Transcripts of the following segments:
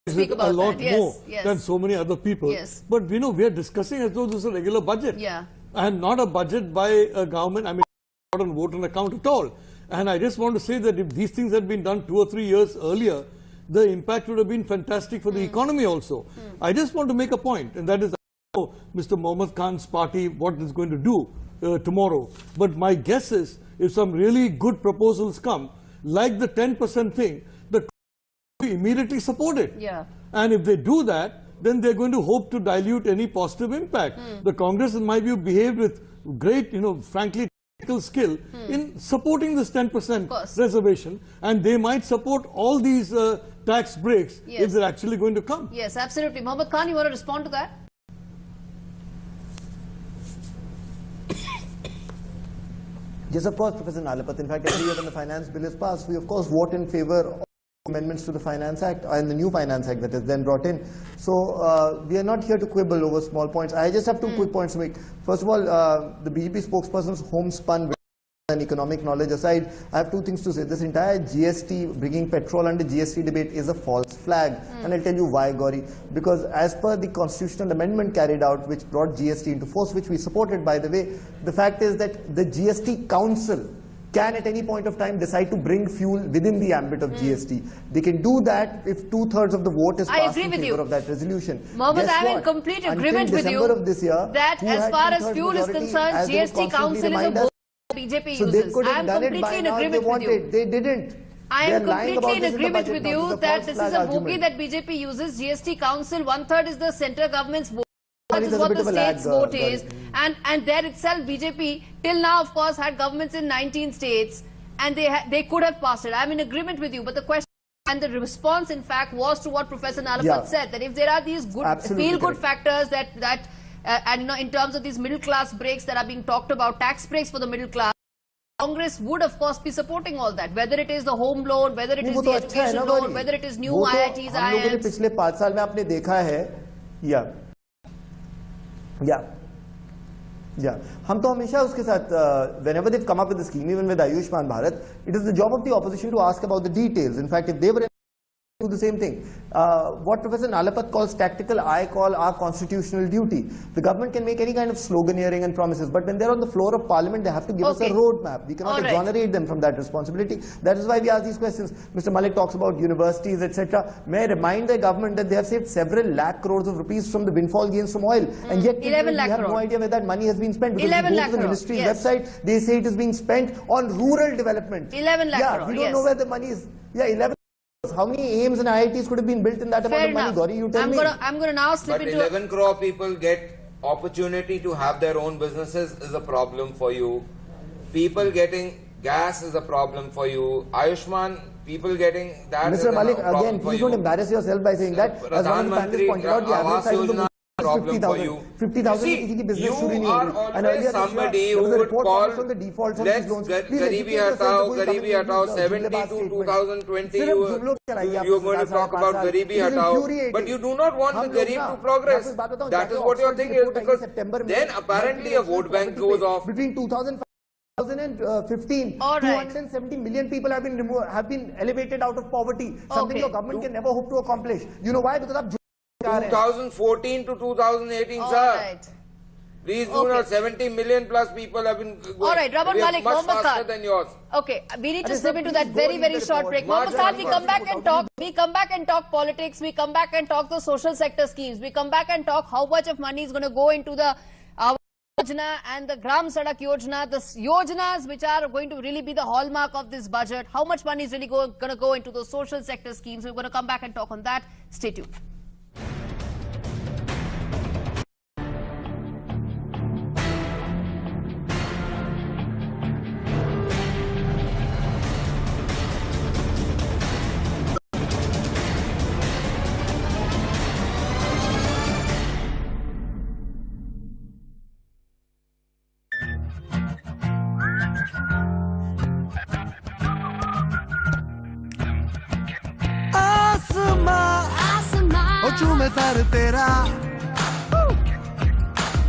speak about a lot more than so many other people. Yes. But we are discussing as though this is a regular budget. Yeah. And not a budget by a government, I mean, not on vote on account at all. And I just want to say that if these things had been done 2 or 3 years earlier, the impact would have been fantastic for the economy also. I just want to make a point, and that is, I don't know Mr. Mohammad Khan's party what it's going to do tomorrow. But my guess is, if some really good proposals come, like the 10% thing, the will immediately support it. Yeah. And if they do that, then they're going to hope to dilute any positive impact. The Congress, in my view, behaved with great, frankly, technical skill in supporting this 10% reservation, and they might support all these tax breaks if they're actually going to come. Yes, absolutely. Mohammad Khan, you want to respond to that? Yes, of course, Professor Nalapat. In fact, every year when the finance bill is passed, we of course vote in favor of amendments to the Finance Act and the new Finance Act that is then brought in. So we are not here to quibble over small points. I just have 2 quick points to make. First of all, the BJP spokesperson's homespun and economic knowledge aside, I have 2 things to say. This entire GST, bringing petrol under GST debate is a false flag. And I'll tell you why, Gauri. Because as per the constitutional amendment carried out, which brought GST into force, which we supported, by the way, the fact is that the GST Council can at any point of time decide to bring fuel within the ambit of GST. They can do that if 2/3 of the vote is cast in favor of that resolution. Mohammed, I am in complete agreement with you of this year, that as far as fuel is concerned, GST Council is a book BJP so uses. I am completely in agreement with you. They didn't. I am completely in agreement with you that this is a bogey that BJP uses. GST Council, 1/3 is the central government's vote. That is what the state's vote is. And there itself, BJP, till now, of course, had governments in 19 states, and they could have passed it. I am in agreement with you. But the question and the response, in fact, was to what Professor Nalapat said, that if there are these good feel-good factors that and in terms of these middle-class breaks that are being talked about, tax breaks for the middle class, Congress would, of course, be supporting all that. Whether it is the home loan, whether it is the education loan, whether it is new IITs, IIMs. पिछले 5 साल में आपने देखा है, हम तो हमेशा उसके साथ whenever they've come up with the scheme, even with Ayushman Bharat, it is the job of the opposition to ask about the details. In fact, if they were do the same thing. What Professor Nalapat calls tactical, I call our constitutional duty. The government can make any kind of sloganeering and promises, but when they're on the floor of Parliament, they have to give us a roadmap. We cannot exonerate them from that responsibility. That is why we ask these questions. Mr. Malik talks about universities, etc. May I remind the government that they have saved several lakh crores of rupees from the windfall gains from oil, and yet we have no idea where that money has been spent. Because if you go to the ministry's website, they say it is being spent on rural development. 11 lakh crores. We don't know where the money is. 11. How many AIMs and IITs could have been built in that amount of money, Gauri? You tell me. I'm going to now slip into... But 11 crore people get opportunity to have their own businesses is a problem for you. People getting gas is a problem for you. Ayushman, people getting that Mr. Malik, again, please don't embarrass yourself by saying that. As one of the panelists pointed out, the average size of the problem for you. 50,000 You are always somebody who would call, let's get Garibi Hatao 70 to 2020, you're going to talk about Garibi Hatao, but you do not want the Garib to progress. That is what your thing is, because then apparently a vote bank goes off. Between 2015, 270 million people have been elevated out of poverty, something your government can never hope to accomplish. You know why? Because 2014 to 2018, sir. Please do not. 70 million plus people have been going. All right, Robert Malik, much Mohammad faster Khan. than yours. Okay, we need to slip into that very, very short break. Mohammad Khan, we come back and talk. We come back and talk politics. We come back and talk the social sector schemes. We come back and talk how much of money is going to go into the Yojana and the Gram Sadak Yojana, the Yojanas which are going to really be the hallmark of this budget. How much money is really going to go into those social sector schemes? We're going to come back and talk on that. Stay tuned.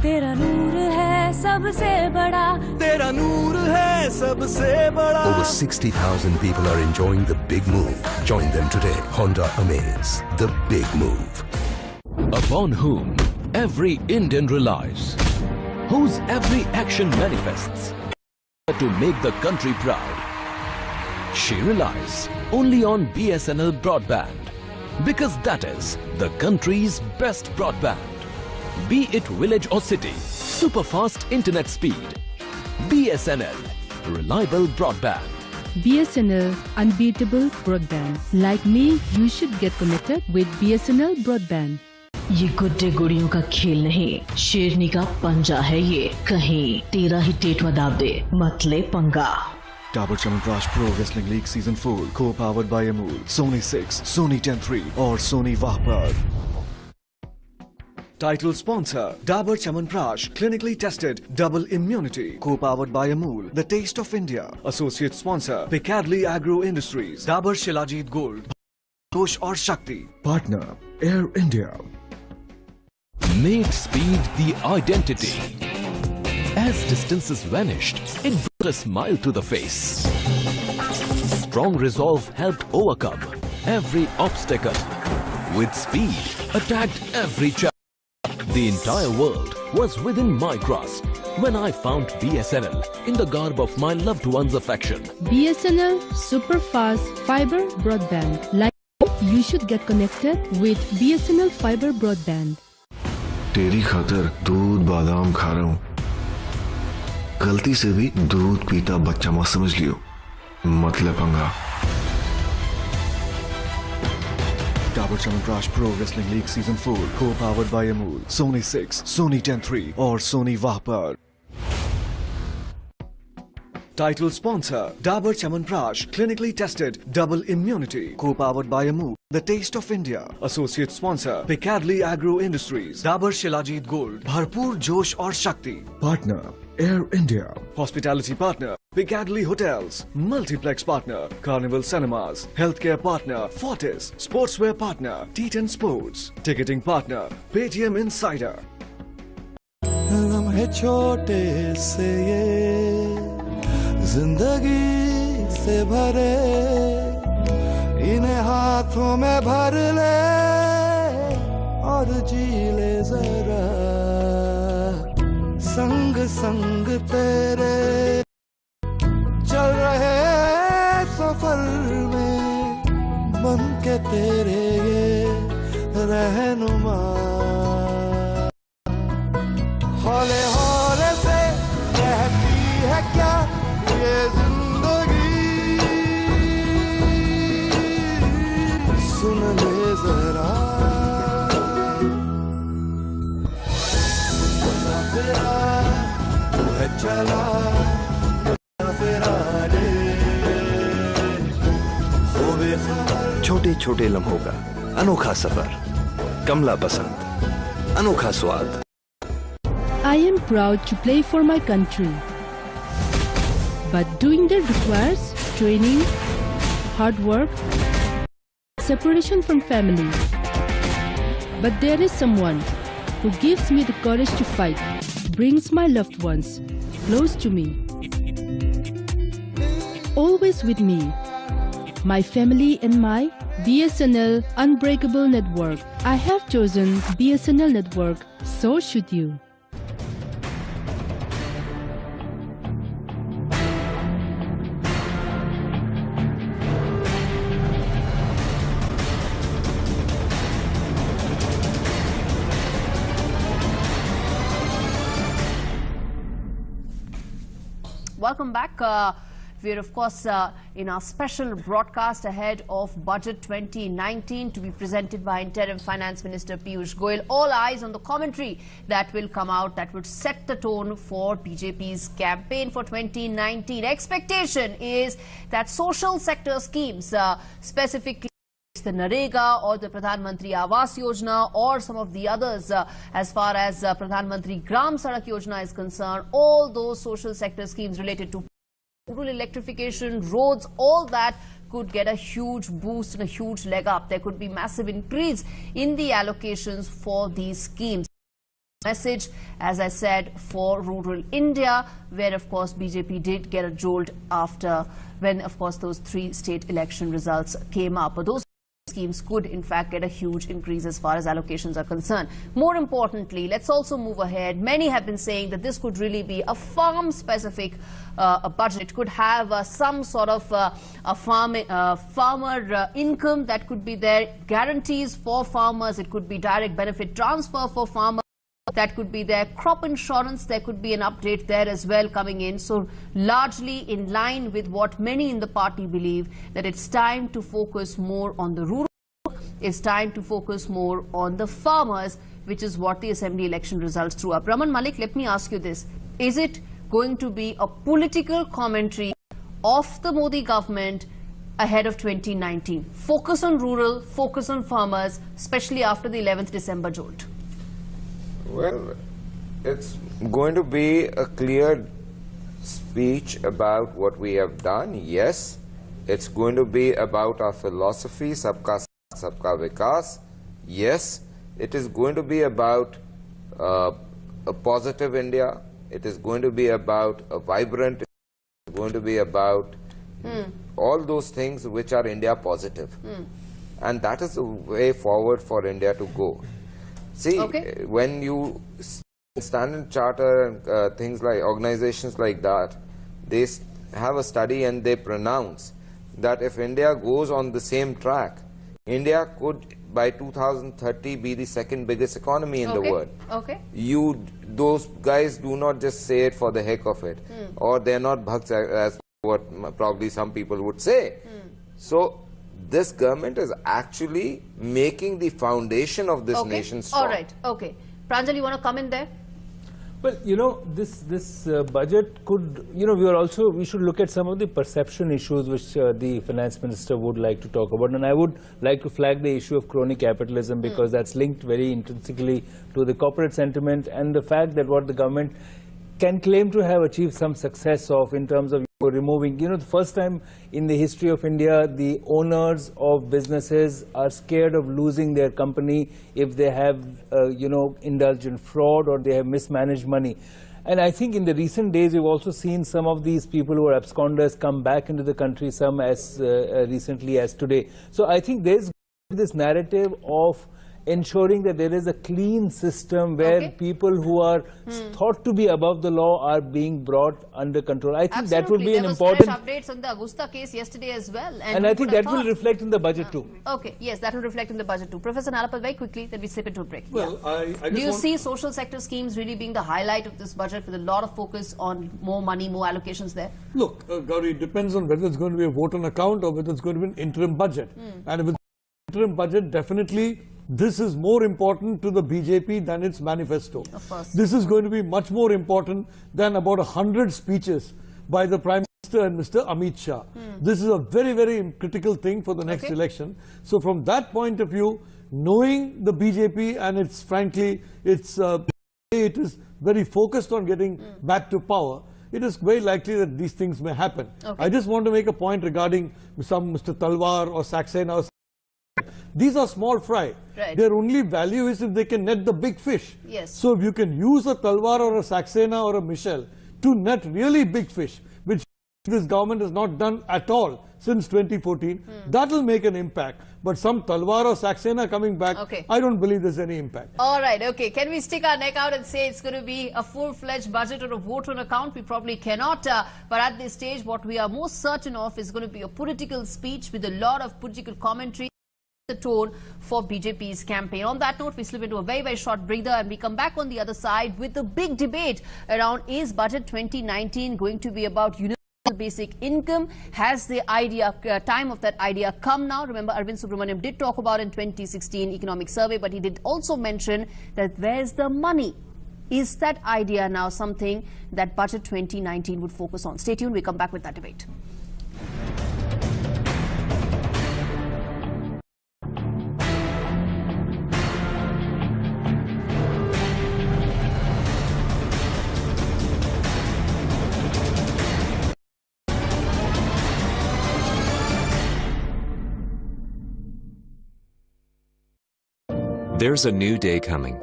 तेरा नूर है सब सबसे बड़ा, तेरा नूर है सबसे बड़ा. Over 60,000 people are enjoying the big move. Join them today. Honda Amaze, the big move. Upon whom every Indian relies, whose every action manifests to make the country proud. She relies only on BSNL broadband, because that is the country's best broadband. Be it village or city, super fast internet speed. BSNL, reliable broadband. BSNL, unbeatable broadband. Like me, you should get connected with BSNL broadband. ये गुड्डे गुड़ियों का खेल नहीं, शेरनी का पंजा है ये. कहीं तेरा ही टेटवा दाब दे, मत ले पंगा. Dabur Chyawanprash Pro Wrestling League Season 4, co-powered by Amul, Sony 6, Sony 10-3 और Sony Vahpar. Title sponsor, Dabur Chyawanprash, clinically tested double immunity, co-powered by Amul, the taste of India. Associate sponsor, Piccadilly Agro Industries, Dabur Shilajit Gold, Tosh or Shakti. Partner, Air India. Made speed the identity. As distances vanished, it brought a smile to the face. Strong resolve helped overcome every obstacle. With speed, attacked every challenge. The entire world was within my grasp when I found BSNL in the garb of my loved one's affection. BSNL super fast fiber broadband. Like you should get connected with BSNL fiber broadband. तेरी खातर दूध बादाम खा रहा हूँ. गलती से भी दूध पीता बच्चा मत समझ लियो. मतलब पंगा. Dabur Chyawanprash Pro Wrestling League Season 4, co-powered by Amul, Sony 6, Sony 10-3 और Sony Vahpar. Title sponsor, Dabur Chyawanprash, clinically tested double immunity, co-powered by Amul, the taste of India. Associate sponsor, Piccadilly Agro Industries, Dabur Shilajit Gold, Bharpur Josh और Shakti. Partner, Air India. Hospitality partner, Piccadilly Hotels. Multiplex partner, Carnival Cinemas. Healthcare partner, Fortis. Sportswear partner, Teton Sports. Ticketing partner, Paytm Insider. लम्हे छोटे से ये जिंदगी से भरे, इन्हें हाथों में भर ले और जी ले जरा. संग संग तेरे चल रहे सफर में, बन के तेरे ये रहनुमा. हौले हौले से रहती है क्या ये जिंदगी, सुन ले जरा. मुसाफिरा तू है चला, मुसाफिरा रे हो बेखबर. छोटे छोटे लम्हों का अनोखा सफर, कमला पसंद, अनोखा स्वाद. I am proud to play for my country. But doing that requires training, hard work, separation from family. But there is someone who gives me the courage to fight, brings my loved ones close to me. Always with me, my family and my BSNL Unbreakable Network. I have chosen BSNL Network, so should you. Welcome back. We're of course in our special broadcast ahead of Budget 2019 to be presented by Interim Finance Minister Piyush Goyal. All eyes on the commentary that will come out that would set the tone for BJP's campaign for 2019. Expectation is that social sector schemes, specifically the Narega or the Pradhan Mantri Awas Yojana or some of the others, as far as Pradhan Mantri Gram Sadak Yojana is concerned, all those social sector schemes related to rural electrification, roads, all that could get a huge boost and a huge leg up. There could be massive increase in the allocations for these schemes. message, as I said, for rural India, where of course BJP did get a jolt after when of course those 3 state election results came up. But those schemes could in fact get a huge increase as far as allocations are concerned. More importantly, let's also move ahead. Many have been saying that this could really be a farm specific budget. It could have some sort of farmer income that could be there, guarantees for farmers. It could be direct benefit transfer for farmers. That could be there. Crop insurance, there could be an update there as well coming in. So largely in line with what many in the party believe, that it's time to focus more on the rural, it's time to focus more on the farmers, which is what the assembly election results threw up. Raman Malik, let me ask you this. Is it going to be a political commentary of the Modi government ahead of 2019? Focus on rural, focus on farmers, especially after the 11th December jolt. Well, it's going to be a clear speech about what we have done, yes. It's going to be about our philosophy, Sabka Saath, Sabka Vikas, yes. It is going to be about a positive India. It is going to be about a vibrant, it's going to be about all those things which are India positive. And that is the way forward for India to go. See, when you Standard Charter and things like organizations like that, they have a study and they pronounce that if India goes on the same track, India could by 2030 be the 2nd biggest economy in the world. Those guys do not just say it for the heck of it, or they're not bhaks as what probably some people would say. So this government is actually making the foundation of this nation strong. All right, Pranjal, you want to come in there? Well, you know, this budget could, you know, we should look at some of the perception issues which the finance minister would like to talk about. And I would like to flag the issue of crony capitalism, because that's linked very intrinsically to the corporate sentiment and the fact that what the government can claim to have achieved some success of in terms of removing, you know, the first time in the history of India, the owners of businesses are scared of losing their company if they have, you know, indulged in fraud or they have mismanaged money. And I think in the recent days, we've also seen some of these people who are absconders come back into the country, some as recently as today. So I think there's this narrative of ensuring that there is a clean system where people who are thought to be above the law are being brought under control. I think that would be an important... There was fresh updates on the Augusta case yesterday as well. And I think that will reflect in the budget too. Yes, that will reflect in the budget too. Professor Nalapal, very quickly, then we slip into a break. Well, do you see social sector schemes really being the highlight of this budget, with a lot of focus on more money, more allocations there? Look, Gauri, it depends on whether it's going to be a vote on account or whether it's going to be an interim budget. And if it's an interim budget, definitely this is more important to the BJP than its manifesto. Of course. This is going to be much more important than about 100 speeches by the Prime Minister and Mr. Amit Shah. This is a very, very critical thing for the next election. So from that point of view, knowing the BJP and its, frankly, it is very focused on getting back to power, it is very likely that these things may happen. I just want to make a point regarding some Mr. Talwar or Saxena. These are small fry. Their only value is if they can net the big fish. So if you can use a Talwar or a Saxena or a Michel to net really big fish, which this government has not done at all since 2014, that will make an impact. But some Talwar or Saxena coming back, I don't believe there's any impact. All right, Can we stick our neck out and say it's going to be a full-fledged budget or a vote on account? We probably cannot. But at this stage, what we are most certain of is going to be a political speech with a lot of political commentary. The tone for BJP's campaign. On that note, we slip into a very, very short breather and we come back on the other side with the big debate around, is budget 2019 going to be about universal basic income? Has the time of that idea come now? Remember, Arvind Subramaniam did talk about in 2016 economic survey, but he did also mention that where's the money? Is that idea now something that budget 2019 would focus on? Stay tuned, we come back with that debate. There's a new day coming,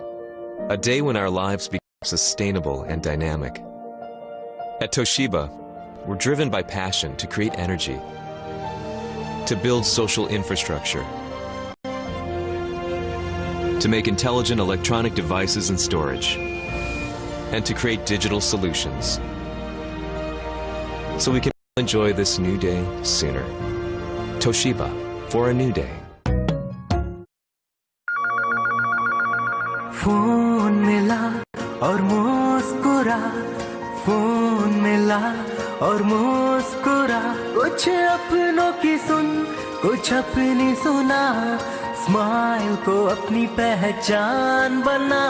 A day when our lives become sustainable and dynamic. At Toshiba, we're driven by passion to create energy, to build social infrastructure, to make intelligent electronic devices and storage, and to create digital solutions, so we can enjoy this new day sooner. Toshiba, for a new day. Phone मिला और मुस्कुरा, phone मिला और मुस्कुरा, कुछ अपनों की सुन, कुछ अपनी सुना, स्माइल को अपनी पहचान बना,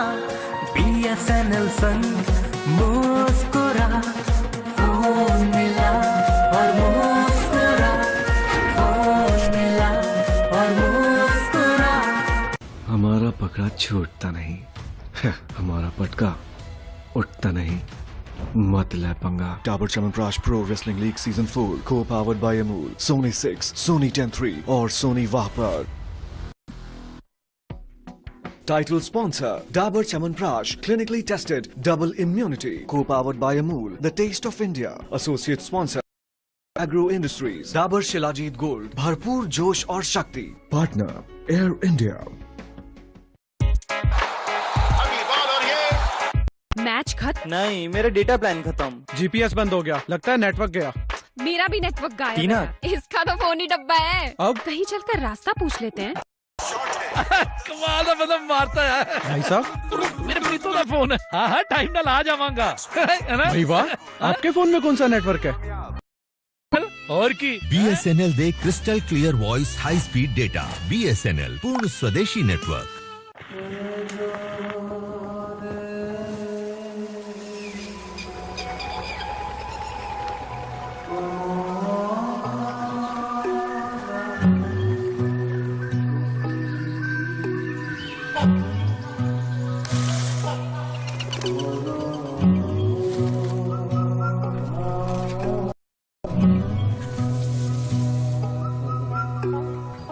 BSNL संग मुस्कुरा, फोन मिला और मुस्कुरा, फोन मिला और मुस्कुरा। हमारा पकड़ा छूटता नहीं, हमारा पटका उठता नहीं, मत ले पंगा। Dabur Chyawanprash Pro Wrestling League Season 4, co-powered by Amul, Sony 6, Sony 10.3 और Sony Vahpar. Title sponsor, Dabur Chyawanprash, clinically tested double immunity, co-powered by Amul, the taste of India. Associate sponsor, Agro Industries, Dabur Shilajit Gold, Bharpur Josh और शक्ति. Partner, Air India. Match खत्म? नहीं, मेरा data plan खत्म। GPS बंद हो गया, लगता है नेटवर्क गया। मेरा भी नेटवर्क गायब टीना, है। इसका तो फोन ही डब्बा है। अब कहीं चलकर रास्ता पूछ लेते हैं। कमाल दा मतलब मारता है भाई साहब। मेरे प्रीतो का फोन है। हाँ टाइम ना ला जावांगा है ना भाई। वाह, आपके फोन में कौन सा नेटवर्क है? और की BSNL दे crystal clear voice high speed data. BSNL पूर्ण स्वदेशी network.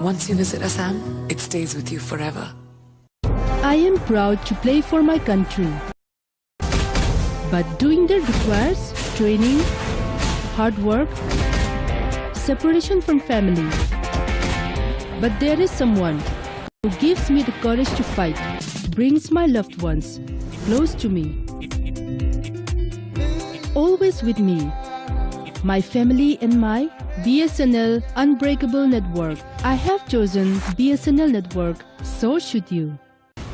Once you visit Assam, it stays with you forever. I am proud to play for my country. But doing that requires training, hard work, separation from family. But there is someone who gives me the courage to fight, brings my loved ones close to me. Always with me, my family and my BSNL Unbreakable Network. I have chosen BSNL Network, so should you.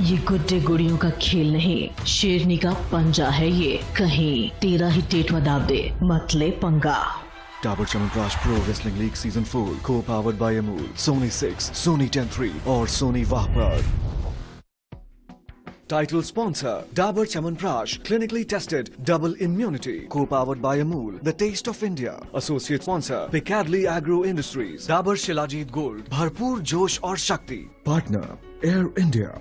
ये गुड्डे गुड़ियों का खेल नहीं, शेरनी का पंजा है ये, कहीं तेरा ही टेटवा दाब दे, मत ले पंगा। Dabur Chyawanprash Pro Wrestling League Season 4, co-powered by Amul, Sony 6, Sony 10.3 और Sony Vahpar. Title sponsor, Dabur Chyawanprash, clinically tested double immunity, co-powered by Amul, the taste of India. Associate sponsor, Piccadilly Agro Industries, Dabur Shilajit Gold, Bharpur Josh और शक्ति. Partner, Air India.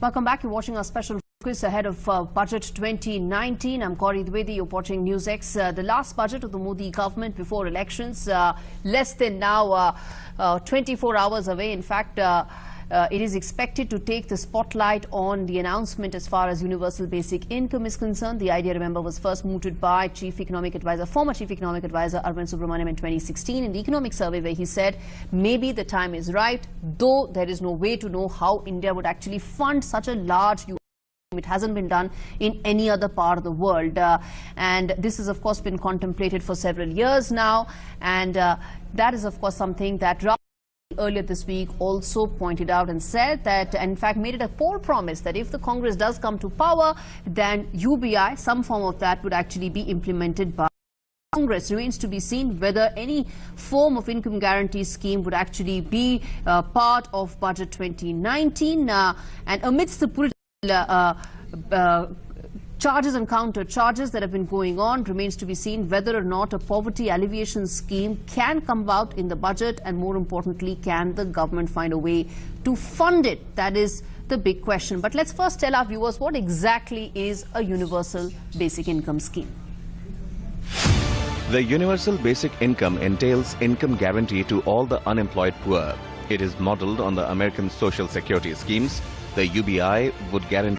Welcome back. You're watching our special focus ahead of Budget 2019. I'm Gauri Dwivedi. You're watching NewsX. The last budget of the Modi government before elections, less than now 24 hours away. In fact, it is expected to take the spotlight on the announcement as far as universal basic income is concerned. The idea, remember, was first mooted by former Chief Economic Advisor Arvind Subramaniam in 2016 in the Economic Survey, where he said maybe the time is right, though there is no way to know how India would actually fund such a large. It hasn't been done in any other part of the world. And this has, of course, been contemplated for several years now. And that is, of course, something that earlier this week also pointed out and said that, in fact, made it a poll promise that if the Congress does come to power, then UBI, some form of that, would actually be implemented by Congress. Remains to be seen whether any form of income guarantee scheme would actually be part of Budget 2019. And amidst the political charges and counter charges that have been going on, remains to be seen whether or not a poverty alleviation scheme can come about in the budget, and more importantly, can the government find a way to fund it? That is the big question. But let's first tell our viewers what exactly is a universal basic income scheme. The universal basic income entails income guarantee to all the unemployed poor. It is modeled on the American Social Security schemes. The UBI would guarantee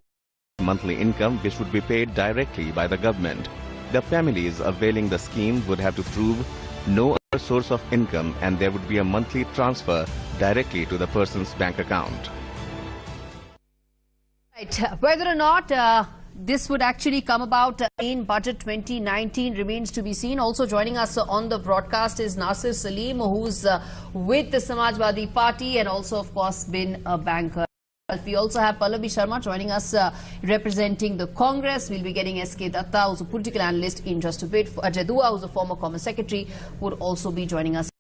monthly income which would be paid directly by the government. The families availing the scheme would have to prove no other source of income, and there would be a monthly transfer directly to the person's bank account. Right. Whether or not this would actually come about in Budget 2019 remains to be seen. Also joining us on the broadcast is Nasir Salim, who's with the Samajwadi Party and also, of course, been a banker. We also have Pallavi Sharma joining us representing the Congress. We'll be getting S.K. Datta, who's a political analyst, in just a bit. Ajay Dua, who's a former Commerce Secretary, would also be joining us.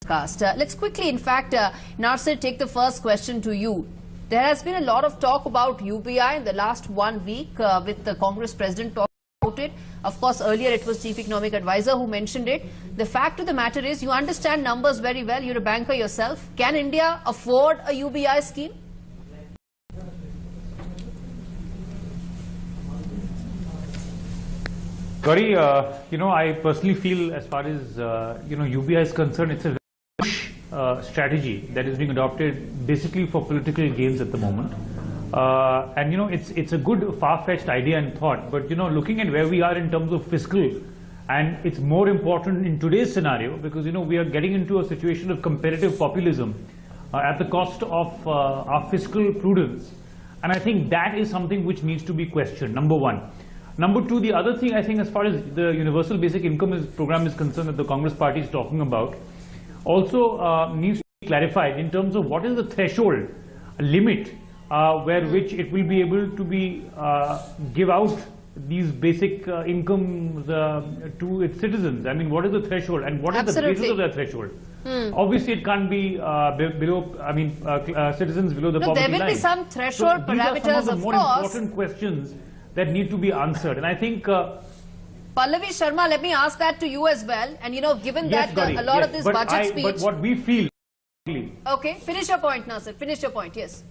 Let's quickly, in fact, Nasir, take the first question to you. There has been a lot of talk about UBI in the last 1 week with the Congress President talking about it. Of course, earlier it was Chief Economic Advisor who mentioned it. The fact of the matter is, you understand numbers very well. You're a banker yourself. Can India afford a UBI scheme? Gauri, I personally feel, as far as, UBI is concerned, it's a push strategy that is being adopted basically for political gains at the moment. It's a good far-fetched idea and thought, but, looking at where we are in terms of fiscal, and it's more important in today's scenario because, we are getting into a situation of competitive populism at the cost of our fiscal prudence. And I think that is something which needs to be questioned, number one. Number two, the other thing I think, as far as the universal basic income program is concerned, that the Congress party is talking about, also needs to be clarified in terms of what is the threshold limit which it will be able to be give out these basic incomes to its citizens. I mean, what is the threshold and what is the basis of that threshold? Obviously, it can't be below, citizens below the poverty line. There will be some threshold parameters, these are some of the more course. important questions that need to be answered. And I think... Pallavi Sharma, let me ask that to you as well. And, given yes, that Gauri, a lot yes, of this budget speech... But what we feel... Okay, finish your point, Nasir. Finish your point, yes.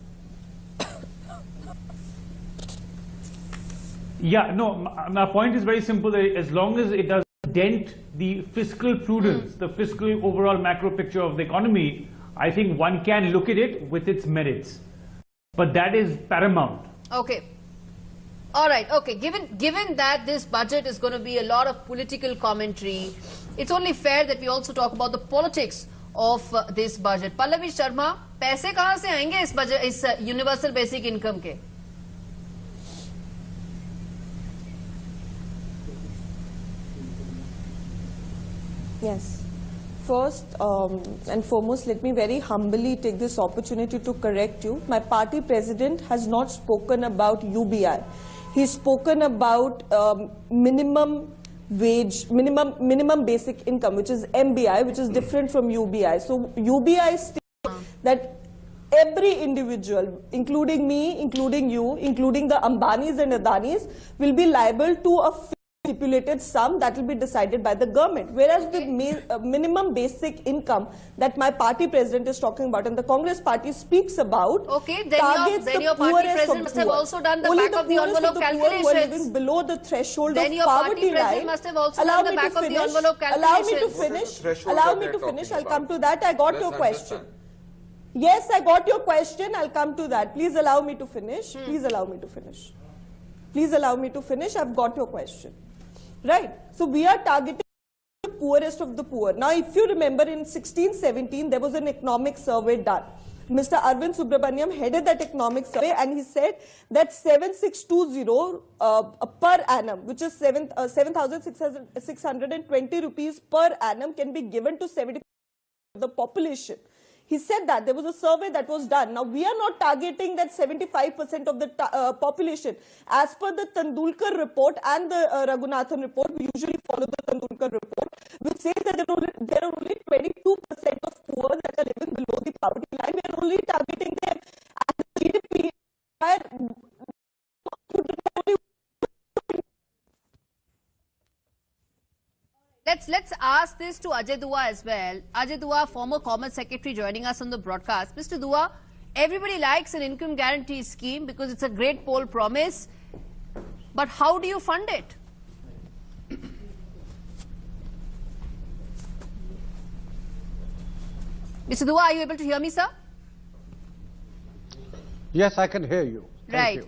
Yeah, no, my point is very simple. That as long as it doesn't dent the fiscal prudence, the fiscal overall macro picture of the economy, I think one can look at it with its merits. But that is paramount. Okay. All right, okay. Given that this budget is going to be a lot of political commentary, it's only fair that we also talk about the politics of this budget. Pallavi Sharma, पैसे कहाँ से आएंगे इस budget, इस universal basic income के? Yes. First and foremost, let me very humbly take this opportunity to correct you. My party president has not spoken about UBI. He's spoken about minimum wage, minimum basic income, which is MBI, which is different from UBI. So UBI states that every individual, including me, including you, including the Ambanis and Adanis, will be liable to a stipulated sum that will be decided by the government. Whereas the minimum basic income that my party president is talking about and the Congress party speaks about, then your party president must have also done the back of the envelope calculations. Who are living below the threshold then of poverty line. Must have also done the back of the envelope calculations. Allow me to finish. Allow me to finish. I'll come to that. I got your question. Yes, I got your question. I'll come to that. Please allow me to finish. Please allow me to finish. Please allow me to finish. I've got your question. Right. So we are targeting the poorest of the poor. Now, if you remember, in 1617, there was an economic survey done. Mr. Arvind Subramaniam headed that economic survey, and he said that 7620 per annum, which is 7,620 rupees per annum, can be given to 70% of the population. He said that there was a survey that was done. Now, we are not targeting that 75% of the population. As per the Tendulkar report and the Raghunathan report, we usually follow the Tendulkar report, which says that there are only 22% of poor that are living below the poverty line. We are only targeting them. And the GDP Let's ask this to Ajay Dua as well. Ajay Dua, former Commerce Secretary, joining us on the broadcast. Mr. Dua, everybody likes an income guarantee scheme because it's a great poll promise. But how do you fund it? Mr. Dua, are you able to hear me, sir? Yes, I can hear you. Thank you.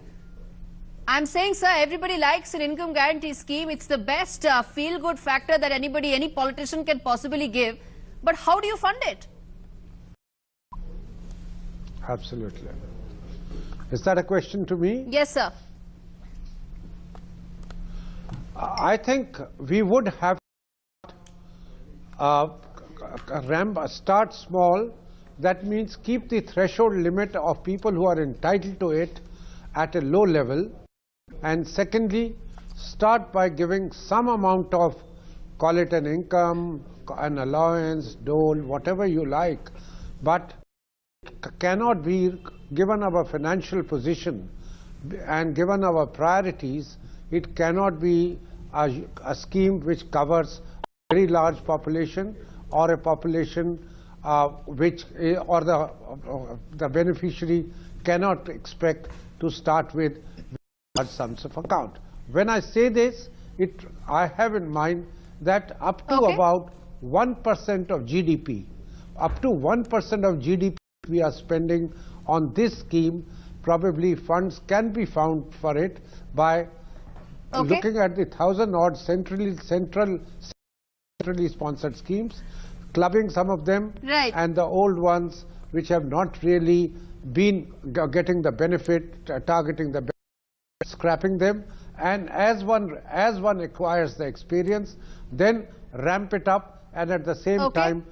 I'm saying, sir, everybody likes an income guarantee scheme. It's the best feel-good factor that any politician can possibly give. But how do you fund it? Absolutely. Is that a question to me? Yes, sir. I think we would have start small. That means keep the threshold limit of people who are entitled to it at a low level. And secondly, start by giving some amount of, call it an income, an allowance, dole, whatever you like, but cannot be, given our financial position and given our priorities, it cannot be a scheme which covers a very large population or a population which or the beneficiary cannot expect to start with large sums of account. When I say this, I have in mind that up to about 1% of GDP, up to 1% of GDP we are spending on this scheme, probably funds can be found for it by looking at the 1,000-odd centrally sponsored schemes, clubbing some of them, and the old ones which have not really been getting the benefit, targeting the benefit, scrapping them, and as one acquires the experience, then ramp it up, and at the same time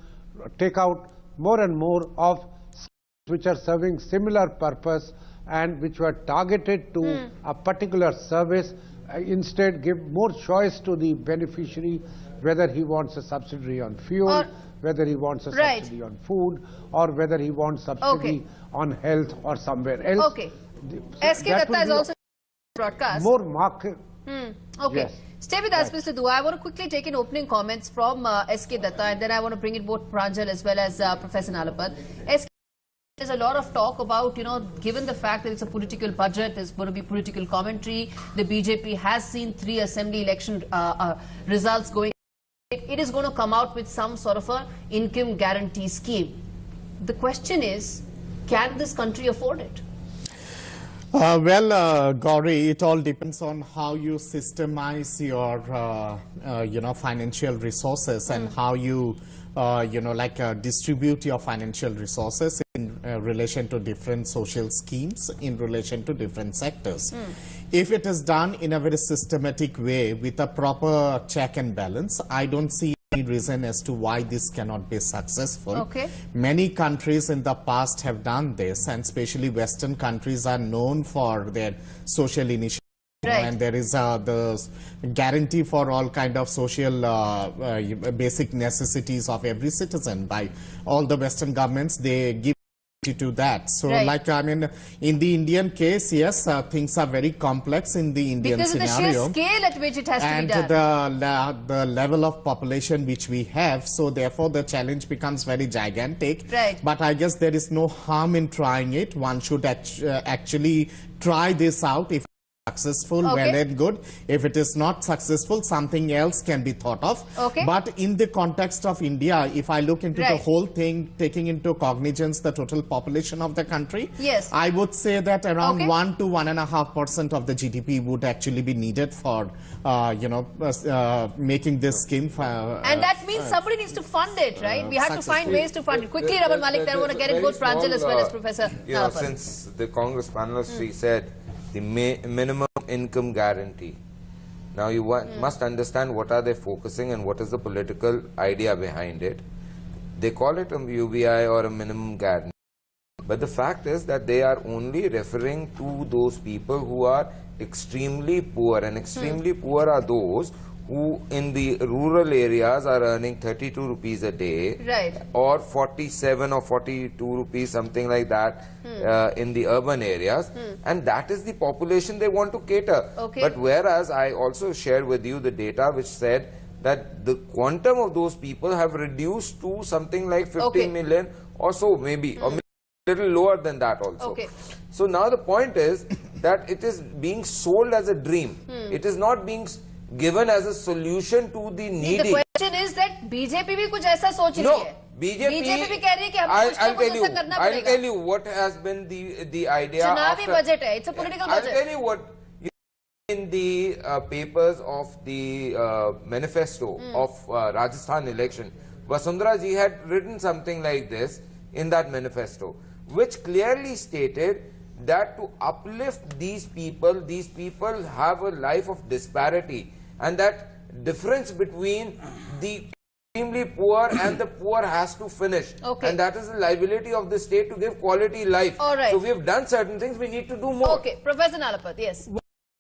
take out more and more of schemes which are serving similar purpose and which were targeted to a particular service. Instead, give more choice to the beneficiary, whether he wants a subsidy on fuel, whether he wants a subsidy on food, or whether he wants subsidy on health or somewhere else. SK Datta is also broadcast. More market. Yes. Stay with us, Mr. Dua. I want to quickly take in opening comments from SK Datta, and then I want to bring in both Pranjal as well as Professor Nalapad. SK, there's a lot of talk about, given the fact that it's a political budget, there's going to be political commentary. The BJP has seen 3 assembly election results going. It is going to come out with some sort of a income guarantee scheme. The question is, can this country afford it? Well, Gauri, it all depends on how you systemize your, financial resources and how you, distribute your financial resources in relation to different social schemes, in relation to different sectors. If it is done in a very systematic way with a proper check and balance, I don't see any reason as to why this cannot be successful. Many countries in the past have done this, and especially Western countries are known for their social initiatives. And there is the guarantee for all kind of social basic necessities of every citizen by all the Western governments. They give to that. So in the Indian case, yes, things are very complex in the Indian scenario. Because of the sheer scale at which it has to be done. And the level of population which we have, so therefore the challenge becomes very gigantic. But I guess there is no harm in trying it. One should actually try this out. If successful, well and good. If it is not successful, something else can be thought of. But in the context of India, if I look into the whole thing, taking into cognizance the total population of the country, I would say that around 1 to 1.5% of the GDP would actually be needed for, making this scheme. And that means somebody needs to fund it, right? We have to find ways to fund it. Quickly, Raman Malik, then I want to get in both Pranjal as well as Professor Nalapad. Since the Congress panelist said, the minimum income guarantee. Now you must understand what are they focusing and what is the political idea behind it. They call it a UBI or a minimum guarantee. But the fact is that they are only referring to those people who are extremely poor, and extremely poor are those who in the rural areas are earning 32 rupees a day, right, or 47 or 42 rupees, something like that, in the urban areas, and that is the population they want to cater. Okay. But whereas I also shared with you the data which said that the quantum of those people have reduced to something like 15 million or so, maybe, or maybe a little lower than that also. Okay. So now the point is that it is being sold as a dream. It is not being given as a solution to the needy. The question is that BJP भी कुछ ऐसा सोच रही है. BJP भी कह रही है कि हमको कुछ ना कुछ ऐसा करना पड़ेगा. I'll tell you what has been the idea. चुनावी budget है. It's a political budget. I'll tell you what. In the papers of the manifesto of Rajasthan election, Vasundhara ji had written something like this in that manifesto, which clearly stated that to uplift these people have a life of disparity, and that difference between the extremely poor and the poor has to finish. Okay. And that is the liability of the state to give quality life. All right. So we have done certain things, we need to do more. Okay, Professor Nalapat, yes.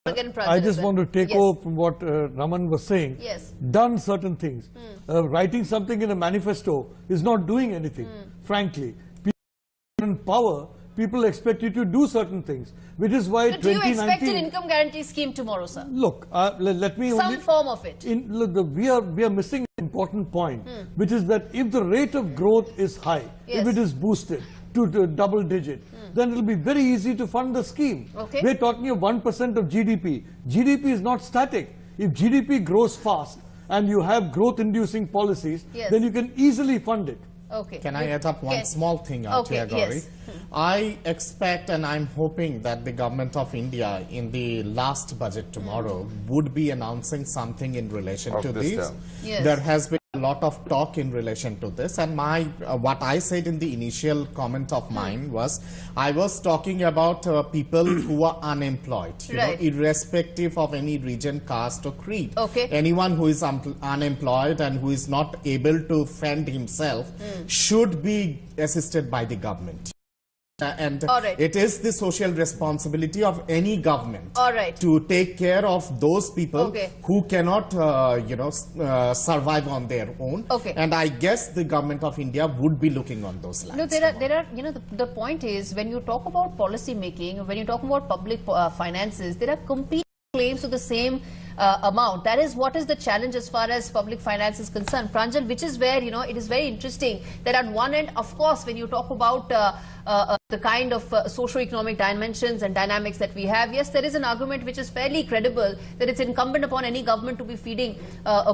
I just want to take over from what Raman was saying. Yes. Done certain things. Writing something in a manifesto is not doing anything, frankly. People in power, people expect you to do certain things, which is why So do you 2019... expect an income guarantee scheme tomorrow, sir? Look, let me Some form of it. We are missing an important point, which is that if the rate of growth is high, if it is boosted to double digit, then it will be very easy to fund the scheme. Okay. We're talking of 1% of GDP. GDP is not static. If GDP grows fast and you have growth-inducing policies, then you can easily fund it. Okay. Can I add up one small thing out here, Gauri? Yes. I expect and I'm hoping that the government of India in the last budget tomorrow would be announcing something in relation to this. Yes. There has been a lot of talk in relation to this, and my what I said in the initial comment of mine was I was talking about people who are unemployed, you know, irrespective of any region, caste or creed. Okay. Anyone who is unemployed and who is not able to fend himself should be assisted by the government. And it is the social responsibility of any government to take care of those people who cannot, survive on their own. And I guess the government of India would be looking on those lines. No, there are, the point is when you talk about policy making, when you talk about public finances, there are competing claims to the same amount. That is what is the challenge as far as public finance is concerned, Pranjal, which is where, it is very interesting that at one end, of course, when you talk about the kind of socio-economic dimensions and dynamics that we have, yes, there is an argument which is fairly credible that it's incumbent upon any government to be feeding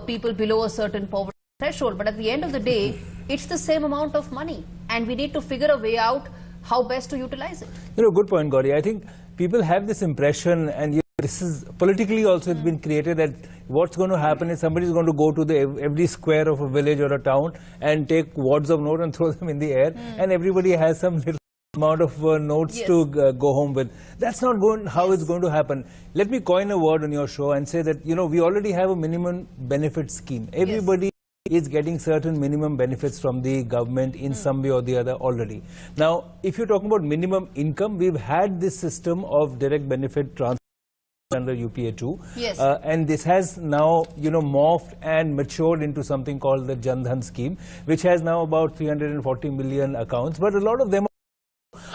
people below a certain poverty threshold. But at the end of the day, it's the same amount of money, and we need to figure a way out how best to utilize it. Good point, Gauri. I think people have this impression, and this is politically also it's been created, that what's going to happen is somebody is going to go to every square of a village or a town and take wads of notes and throw them in the air, and everybody has some little amount of notes to go home with. That's not how it's going to happen. Let me coin a word on your show and say that, we already have a minimum benefit scheme. Everybody is getting certain minimum benefits from the government in some way or the other already. Now, if you're talking about minimum income, we've had this system of direct benefit transfer under UPA 2, and this has now morphed and matured into something called the Jan Dhan scheme, which has now about 340 million accounts, but a lot of them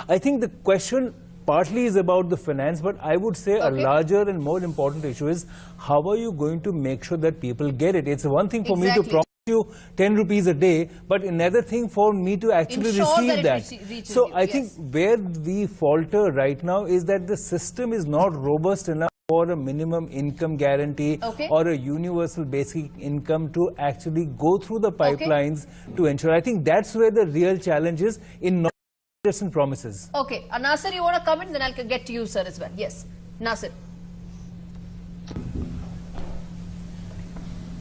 I think the question partly is about the finance, but I would say a larger and more important issue is how are you going to make sure that people get it? It's one thing for me to promise you 10 rupees a day, but another thing for me to actually receive that. So I think where we falter right now is that the system is not robust enough for a minimum income guarantee or a universal basic income to actually go through the pipelines to ensure. I think that's where the real challenge is in not just in promises. Okay, Nasir, you want to comment? Then I'll get to you, sir, as well. Yes, Nasir.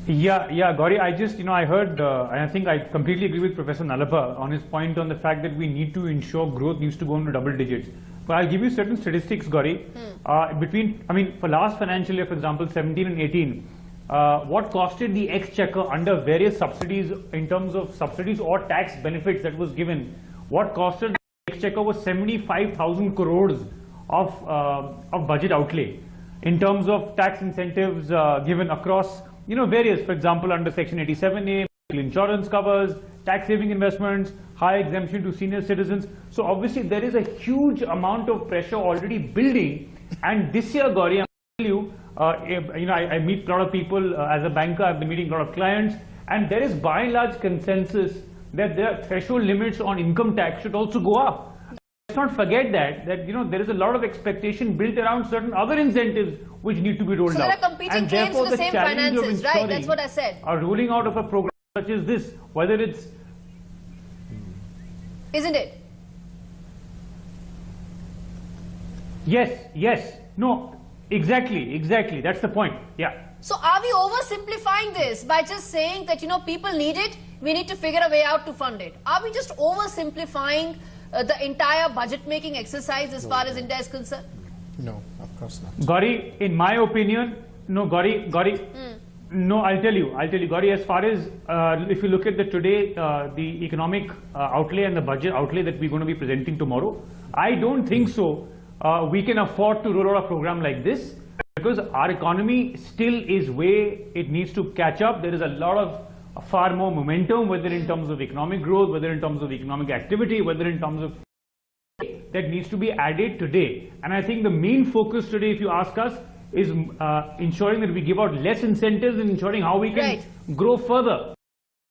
Yeah, Gauri, I just, I heard, and I think I completely agree with Professor Nalapa on his point on the fact that we need to ensure growth needs to go into double digits. But I'll give you certain statistics, Gauri. For last financial year, for example, 17 and 18, what costed the exchequer under various subsidies in terms of subsidies or tax benefits that was given, what costed the exchequer was 75,000 crores of budget outlay in terms of tax incentives given across, various, for example, under Section 87A, insurance covers, tax saving investments, high exemption to senior citizens. So obviously there is a huge amount of pressure already building, and this year, Gauri, I'm telling you, I meet a lot of people as a banker. I've been meeting a lot of clients, and there is by and large consensus that the threshold limits on income tax should also go up. Let's not forget that there is a lot of expectation built around certain other incentives which need to be rolled out. So there are competing claims for the same finances, right? That's what I said. Are rolling out of a program such as this, whether it's... Isn't it? Yes. No, exactly. That's the point. Yeah. So are we oversimplifying this by just saying that, people need it, we need to figure a way out to fund it? Are we just oversimplifying the entire budget-making exercise as far as India is concerned? No, of course not. Gauri, in my opinion, no, Gauri, no, I'll tell you, Gauri, as far as, if you look at today, the economic outlay and the budget outlay that we're going to be presenting tomorrow, I don't think so we can afford to roll out a program like this, because our economy still is way it needs to catch up. There is a lot of far more momentum, whether in terms of economic growth, whether in terms of economic activity, whether in terms of that needs to be added today. And I think the main focus today, if you ask us, is ensuring that we give out less incentives and ensuring how we can grow further.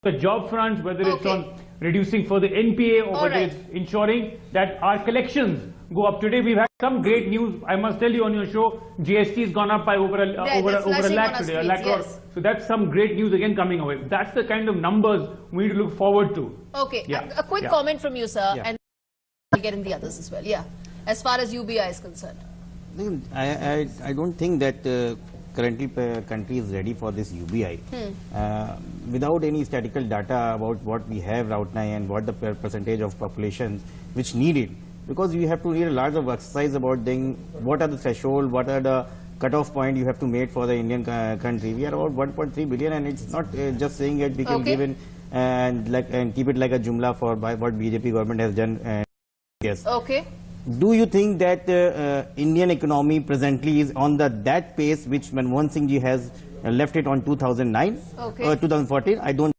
The job fronts, whether it's on reducing further NPA or whether it's ensuring that our collections go up. Today we've had some great news. I must tell you on your show, GST has gone up by over a lakh today, a lakh crore. So that's some great news again coming away. That's the kind of numbers we need to look forward to. Okay, a quick comment from you, sir, and I'll get in the others as well. Yeah, as far as UBI is concerned. I don't think that currently country is ready for this UBI. Without any statistical data about what we have right now and what the percentage of population which need it, because you have to read a large of exercise about what are the threshold, what are the cutoff point you have to make for the Indian country. We are about 1.3 billion, and it's not just saying that we can give in and keep it like a jumla for what BJP government has done. Yes. Okay. Do you think that Indian economy presently is on that pace which Manmohan Singh ji has left it on 2009 or 2014? I don't.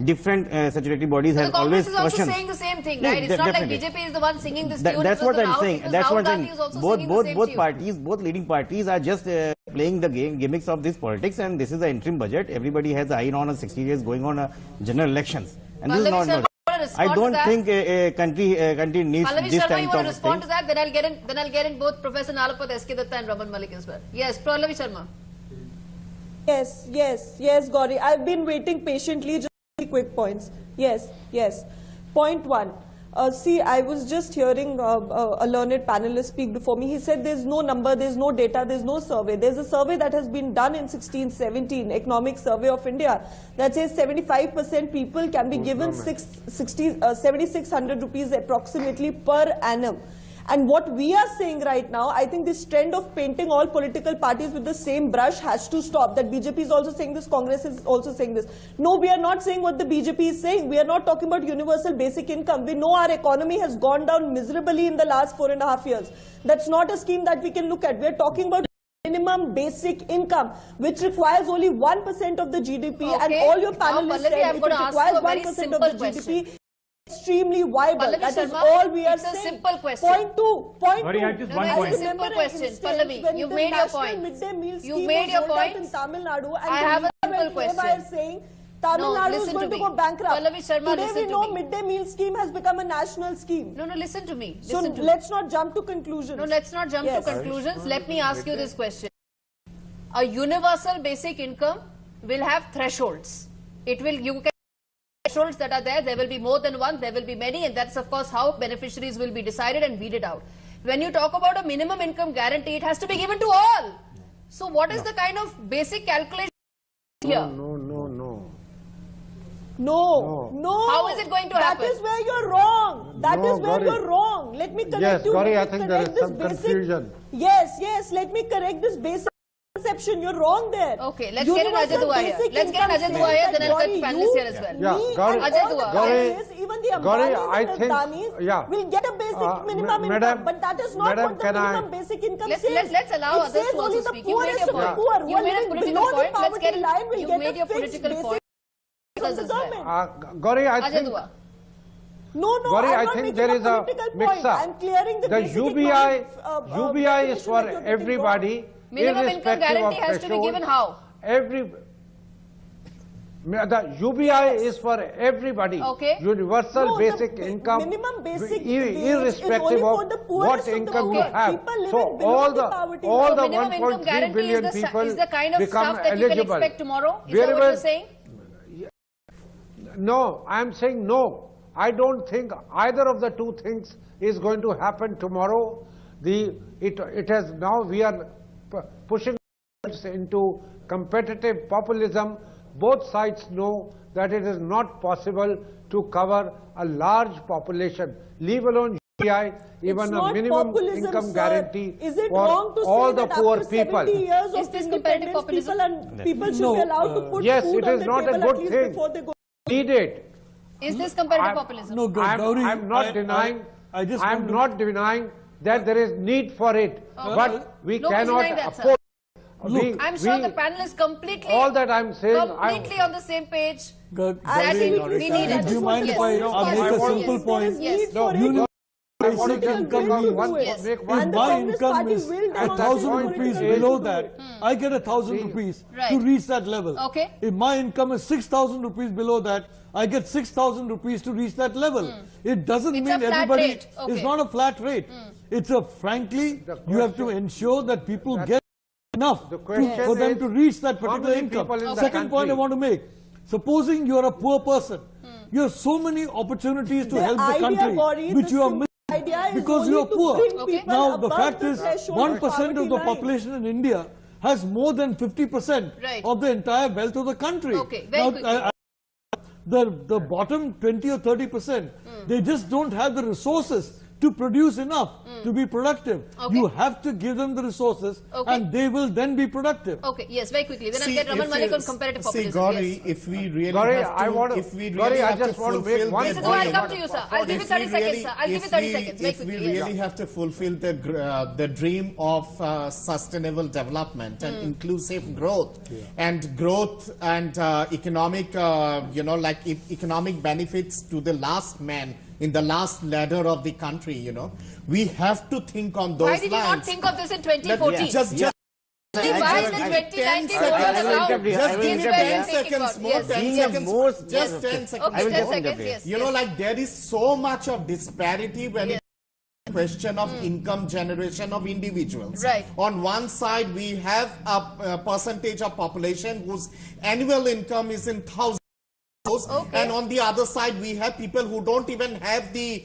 Different statutory bodies have always questioned. The Congress is also saying the same thing, right? It's not like BJP is the one singing this tune. That's what I'm saying. That's what I'm saying. Both leading parties are just playing the gimmicks of this politics, and this is the interim budget. Everybody has eye on 60 years going on general elections, and this is not. I don't think a country needs this kind of thing. Pallavi Sharma, you want to respond to that? Then I'll get in both Professor Nalapat, S.K. Datta and Raman Malik as well. Yes, Pallavi Sharma. Yes, Gauri. I've been waiting patiently. Just quick points. Yes. Point one. See, I was just hearing a learned panelist speak before me. He said there's no number, there's no data, there's no survey. There's a survey that has been done in 1617, Economic Survey of India, that says 75% people can be given 7,600 rupees approximately per annum. And what we are saying right now, I think this trend of painting all political parties with the same brush has to stop. That BJP is also saying this, Congress is also saying this. No, we are not saying what the BJP is saying. We are not talking about universal basic income. We know our economy has gone down miserably in the last 4.5 years. That's not a scheme that we can look at. We are talking about minimum basic income, which requires only 1% of the GDP, and all your panelists said it requires 1% of the GDP. Extremely viable. That is all we are saying. It's a simple question. Point two. It's a simple question. Pallavi, you made your point. You made your point. In Tamil Nadu, and I have a simple question. Saying Tamil Nadu is going to go bankrupt. Pallavi Sharma, Today we know midday meal scheme has become a national scheme. No, listen to me. So let's not jump to conclusions. No, let's not jump to conclusions. Let me ask you this question. A universal basic income will have thresholds. You can thresholds that are there will be more than one, there will be many, and that's of course how beneficiaries will be decided and weeded out. When you talk about a minimum income guarantee, it has to be given to all. So what is the kind of basic calculation here? No. How is it going to happen? That is where you're wrong. That is where you're wrong. Let me correct you. Gauri, I think there is some confusion. Yes, let me correct this basic exception. You're wrong there. Okay, let's get an Ajay Dua here. Let's get an Ajay Dua here, then I'll cut panelists here as well. Yeah, Ajay Dua. Even the Ambanis and Adanis will get a basic minimum income, but that is not what the minimum basic income says. Let's allow others to also speak. You made your point. You made a political point. Let's get it. You made your political point. Gauri, I think... No, Gauri, I'm I not think making there a is a political point. mix-up. I'm clearing the basic UBI is for everybody. Minimum income guarantee has to be given how? The UBI is for everybody. Okay. Universal basic income, minimum basic irrespective of what income you have. So all the 1.3 billion people is the kind of become stuff that eligible. you can expect tomorrow? Is that what you're saying? No, I'm saying no. I don't think either of the two things is going to happen tomorrow. It has now, we are pushing into competitive populism. Both sides know that it is not possible to cover a large population, leave alone UBI, even a minimum income guarantee for all the poor people. Is this competitive populism? People should be allowed to put yes, food it is on not the a table good at least thing. before they go. Need it. Is this competitive populism? No, Gauri, I'm not denying. I'm not denying that there is need for it, but we cannot afford. I'm sure the panelists completely. All that I'm saying. Completely on the same page. Gauri, We need it. do you mind if I make a simple point? Basic income means if my income is 1,000 rupees below that, I get 1,000 rupees to reach that level. Okay. If my income is 6,000 rupees below that, I get 6,000 rupees to reach that level. It doesn't mean everybody. It's not a flat rate. It's a, frankly, you have to ensure that people get enough for them to reach that particular income. Second point I want to make. Supposing you are a poor person, you have so many opportunities to help the country, which you are missing because you are poor. Now, the fact is, 1% of the population in India has more than 50% of the entire wealth of the country. Now, the bottom 20 or 30%, they just don't have the resources to produce enough to be productive. You have to give them the resources and they will then be productive. Okay, yes, very quickly. Then I'll get Raman Malik on comparative populism. See, Gauri, if we really have to fulfill this... I'll come to you, sir. I'll give you 30 seconds, sir. I'll give you 30 seconds, very quickly. If we really have to fulfill the dream of sustainable development and inclusive growth, and economic, economic benefits to the last man, in the last ladder of the country, we have to think on those lines. Why did you not think of this in 2014? Just why is the 2019 just give me 10 seconds more, 10 seconds, just 10 seconds. Okay, 10 seconds, yes. Like there is so much of disparity when it question of income generation of individuals. Right. On one side, we have a percentage of population whose annual income is in thousands. And on the other side, we have people who don't even have the,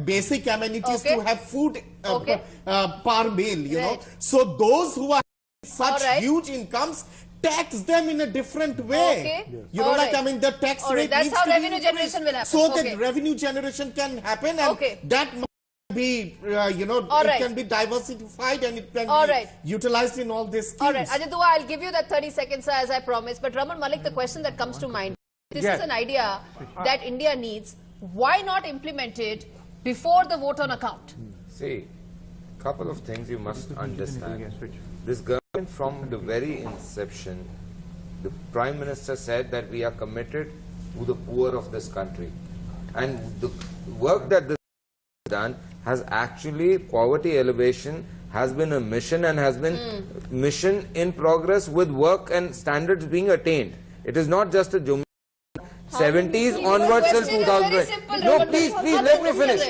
basic amenities to have food per meal, So those who are such huge incomes, tax them in a different way. The tax rate that's needs how to revenue be generation will happen. So that revenue generation can happen, and that might be, it can be diversified and it can be utilized in all these schemes. All right, Ajay Dua, I'll give you that 30 seconds, sir, as I promised. But Raman Malik, the question that comes to mind, this is an idea that India needs. Why not implement it before the vote on account? See, couple of things you must understand. This government, from the very inception, the Prime Minister said that we are committed to the poor of this country. And the work that this has done has actually, poverty elevation has been a mission and has been mission in progress with work and standards being attained. It is not just a 70s onwards till 2000. No, please, let me finish.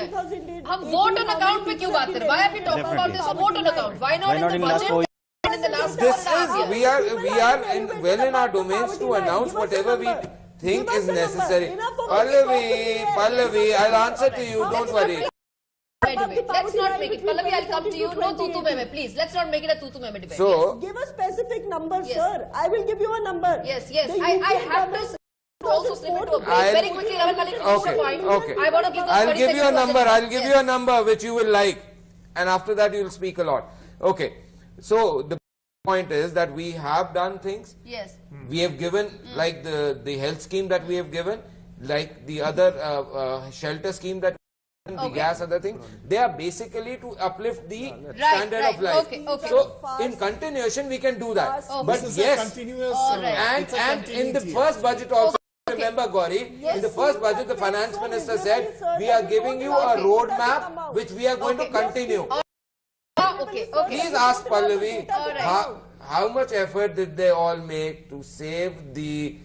हम vote on account पे क्यों बात करें? Why are we talking about this on vote on account? Why not in the budget? In the last we are well in our domains to announce whatever we think is necessary. Pallavi, I'll answer to you. Don't worry. Let's not make it. Pallavi, I'll come to you. No tutu meme, please. Let's not make it a tutu meme debate. So, give a specific number, sir. I will give you a number. Yes. I have to also slip into a break. Very quickly, Raman Malik, okay. I want to give those I'll give you a number. I'll give you a number which you will like, and after that you will speak a lot. Okay. So the point is that we have done things. Yes. We have given, like the health scheme that we have given, like the other shelter scheme that the gas, other thing, they are basically to uplift the standard of life. So in continuation we can do that. But yes, and in the first budget also, remember Gauri, in the first budget the finance minister said, we are giving you a roadmap which we are going to continue. Please ask Pallavi, how much effort did they all make to save the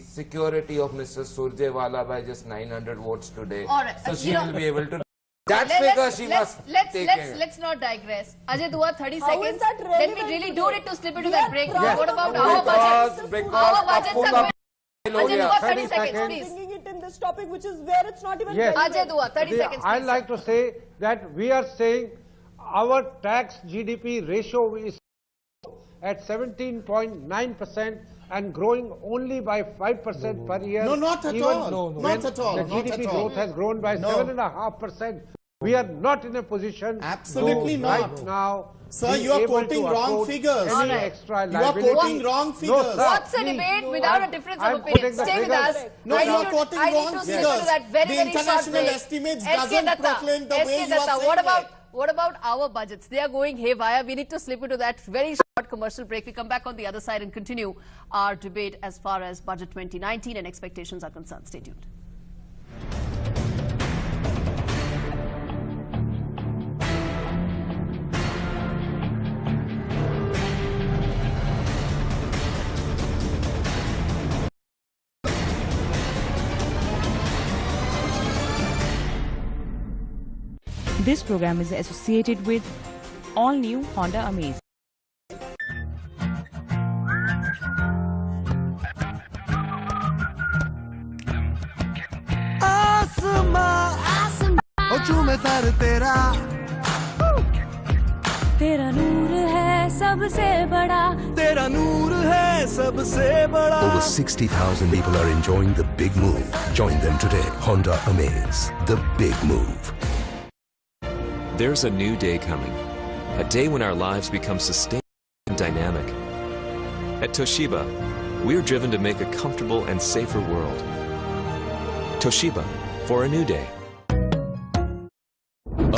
security of Mr. Surjewala by just 900 votes today? So she will be able to. That figure she must take care. Let's not digress. Ajay Dua, 30 seconds. Then we really do need to slip into that break. What about our budgets? Our budgets are. Ajay Dua, 30 seconds, please. Bringing it in this topic, which is where it's not even. Yes. Ajay Dua, 30 seconds. I'd like to say that we are saying our tax GDP ratio is at 17.9% and growing only by 5% per year. No, not at all. Not at all. The GDP growth has grown by 7.5%. We are not in a position absolutely to not right now. Sir, you are quoting wrong figures. Any extra you are quoting wrong figures. No, what's a debate without a difference of opinion? Stay with us. No, you are quoting wrong figures. The international estimates doesn't proclaim the way you are saying What about our budgets? They are going haywire. We need to slip into that very short commercial break. We come back on the other side and continue our debate as far as Budget 2019 and expectations are concerned. Stay tuned. This program is associated with all-new Honda Amaze. तेरा नूर है सबसे बड़ा तेरा नूर है सबसे बड़ा Over 60,000 people are enjoying the big move. Join them today. Honda Amaze, the big move. There's a new day coming, a day when our lives become sustainable and dynamic. At Toshiba, we're driven to make a comfortable and safer world. Toshiba, for a new day.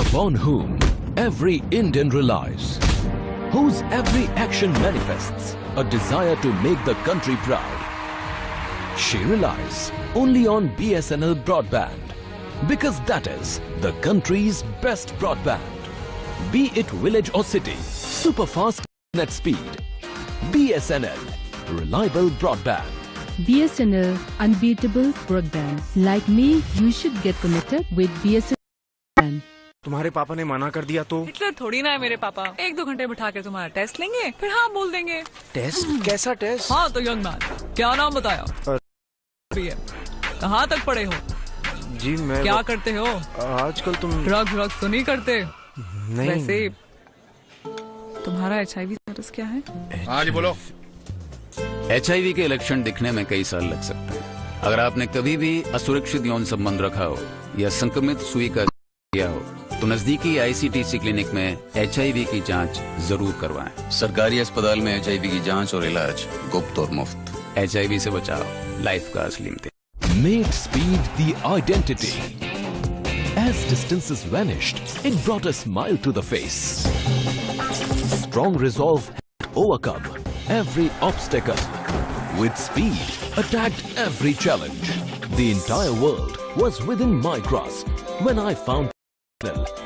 Upon whom every Indian relies, whose every action manifests a desire to make the country proud. She relies only on BSNL broadband, because that is the country's best broadband. Be it village or city, super fast net speed. BSNL, reliable broadband. BSNL, unbeatable broadband. Like me, you should get connected with BSNL. तुम्हारे पापा ने मना कर दिया तो? Hitler थोड़ी ना है मेरे पापा। 1-2 घंटे बिठा कर तुम्हारा टेस्ट लेंगे, फिर हाँ बोल देंगे। टेस्ट? कैसा टेस्ट? हाँ तो यंग मैन, क्या नाम बताया? कहाँ तक पढ़े हो? जी मैं क्या करते हो? आजकल तुम ड्रग्स तो नहीं करते? नहीं। वैसे तुम्हारा HIV वायरस क्या है? हाँ जी बोलो। HIV के लक्षण दिखने में कई साल लग सकते हैं। अगर आपने कभी भी असुरक्षित यौन संबंध रखा हो या संक्रमित सुई का किया हो तो नजदीकी ICTC क्लिनिक में HIV की जांच जरूर करवाएं। सरकारी अस्पताल में HIV की जांच और इलाज गुप्त और मुफ्त। HIV से बचाओ, लाइफ का असली इम्तिहान। Made speed the identity. As distances vanished, it brought a smile to the face. Strong resolve overcome every obstacle. With speed, attacked every challenge. The entire world was within my grasp when I found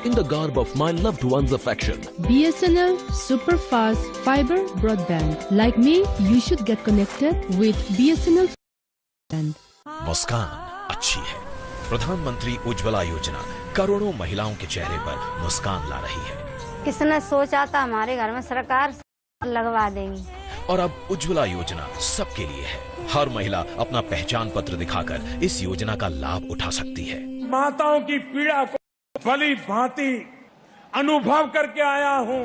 in the garb of my loved one's affection. BSNL super fast fiber broadband. Like me, you should get connected with BSNL broadband. मुस्कान अच्छी है। प्रधानमंत्री उज्ज्वला योजना करोड़ों महिलाओं के चेहरे पर मुस्कान ला रही है। किसने सोचा था हमारे घर में सरकार लगवा देगी। और अब उज्ज्वला योजना सबके लिए है। हर महिला अपना पहचान पत्र दिखाकर इस योजना का लाभ उठा सकती है। माताओं की पीड़ा को भली भांति अनुभव करके आया हूँ।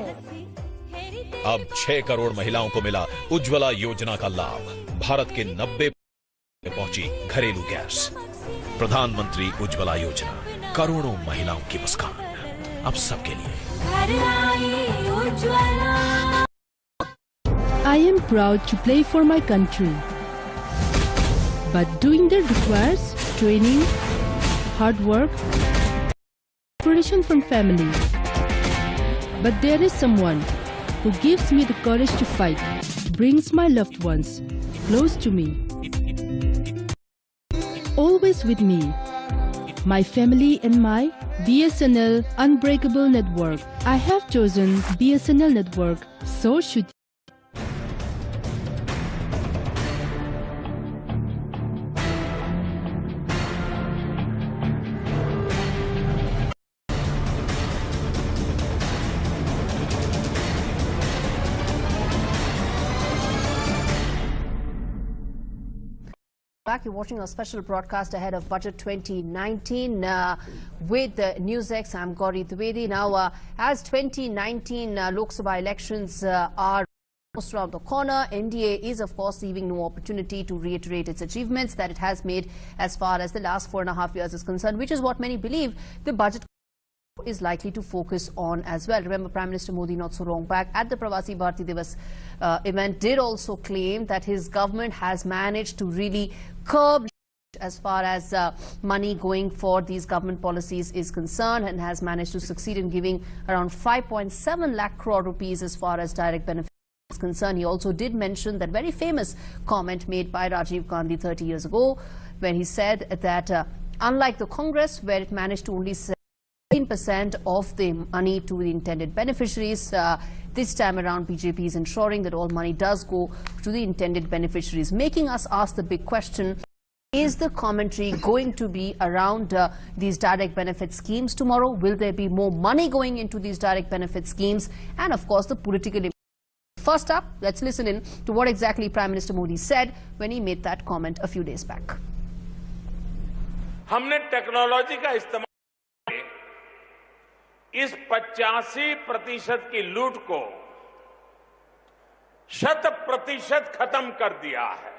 अब 6 करोड़ महिलाओं को मिला उज्ज्वला योजना का लाभ। भारत के 90 में पहुंची घरेलू गैस। प्रधानमंत्री उज्ज्वला योजना करोड़ों महिलाओं की मुस्कान अब सबके लिए। I am proud to play for my country. But doing that requires training, hard work, separation from family. But there is someone who gives me the courage to fight, brings my loved ones close to me. Always with me, my family and my BSNL Unbreakable Network. I have chosen BSNL Network, so should you. You're watching a special broadcast ahead of Budget 2019 with NewsX. I'm Gauri Dwivedi. Now, as 2019 Lok Sabha elections are almost around the corner, NDA is, of course, leaving no opportunity to reiterate its achievements that it has made as far as the last 4.5 years is concerned, which is what many believe the budget is likely to focus on as well. Remember, Prime Minister Modi, not so long back, at the Pravasi Bharati Divas event, did also claim that his government has managed to really curb as far as money going for these government policies is concerned, and has managed to succeed in giving around 5.7 lakh crore rupees as far as direct benefits is concerned. He also did mention that very famous comment made by Rajiv Gandhi 30 years ago, when he said that unlike the Congress, where it managed to only 15% of the money to the intended beneficiaries, this time around BJP is ensuring that all money does go to the intended beneficiaries, making us ask the big question: is the commentary going to be around these direct benefit schemes tomorrow? Will there be more money going into these direct benefit schemes? And of course, the political impact. First up, let's listen in to what exactly Prime Minister Modi said when he made that comment a few days back. हमने technology का इस्तेमाल इस 85% की लूट को 100% खत्म कर दिया है।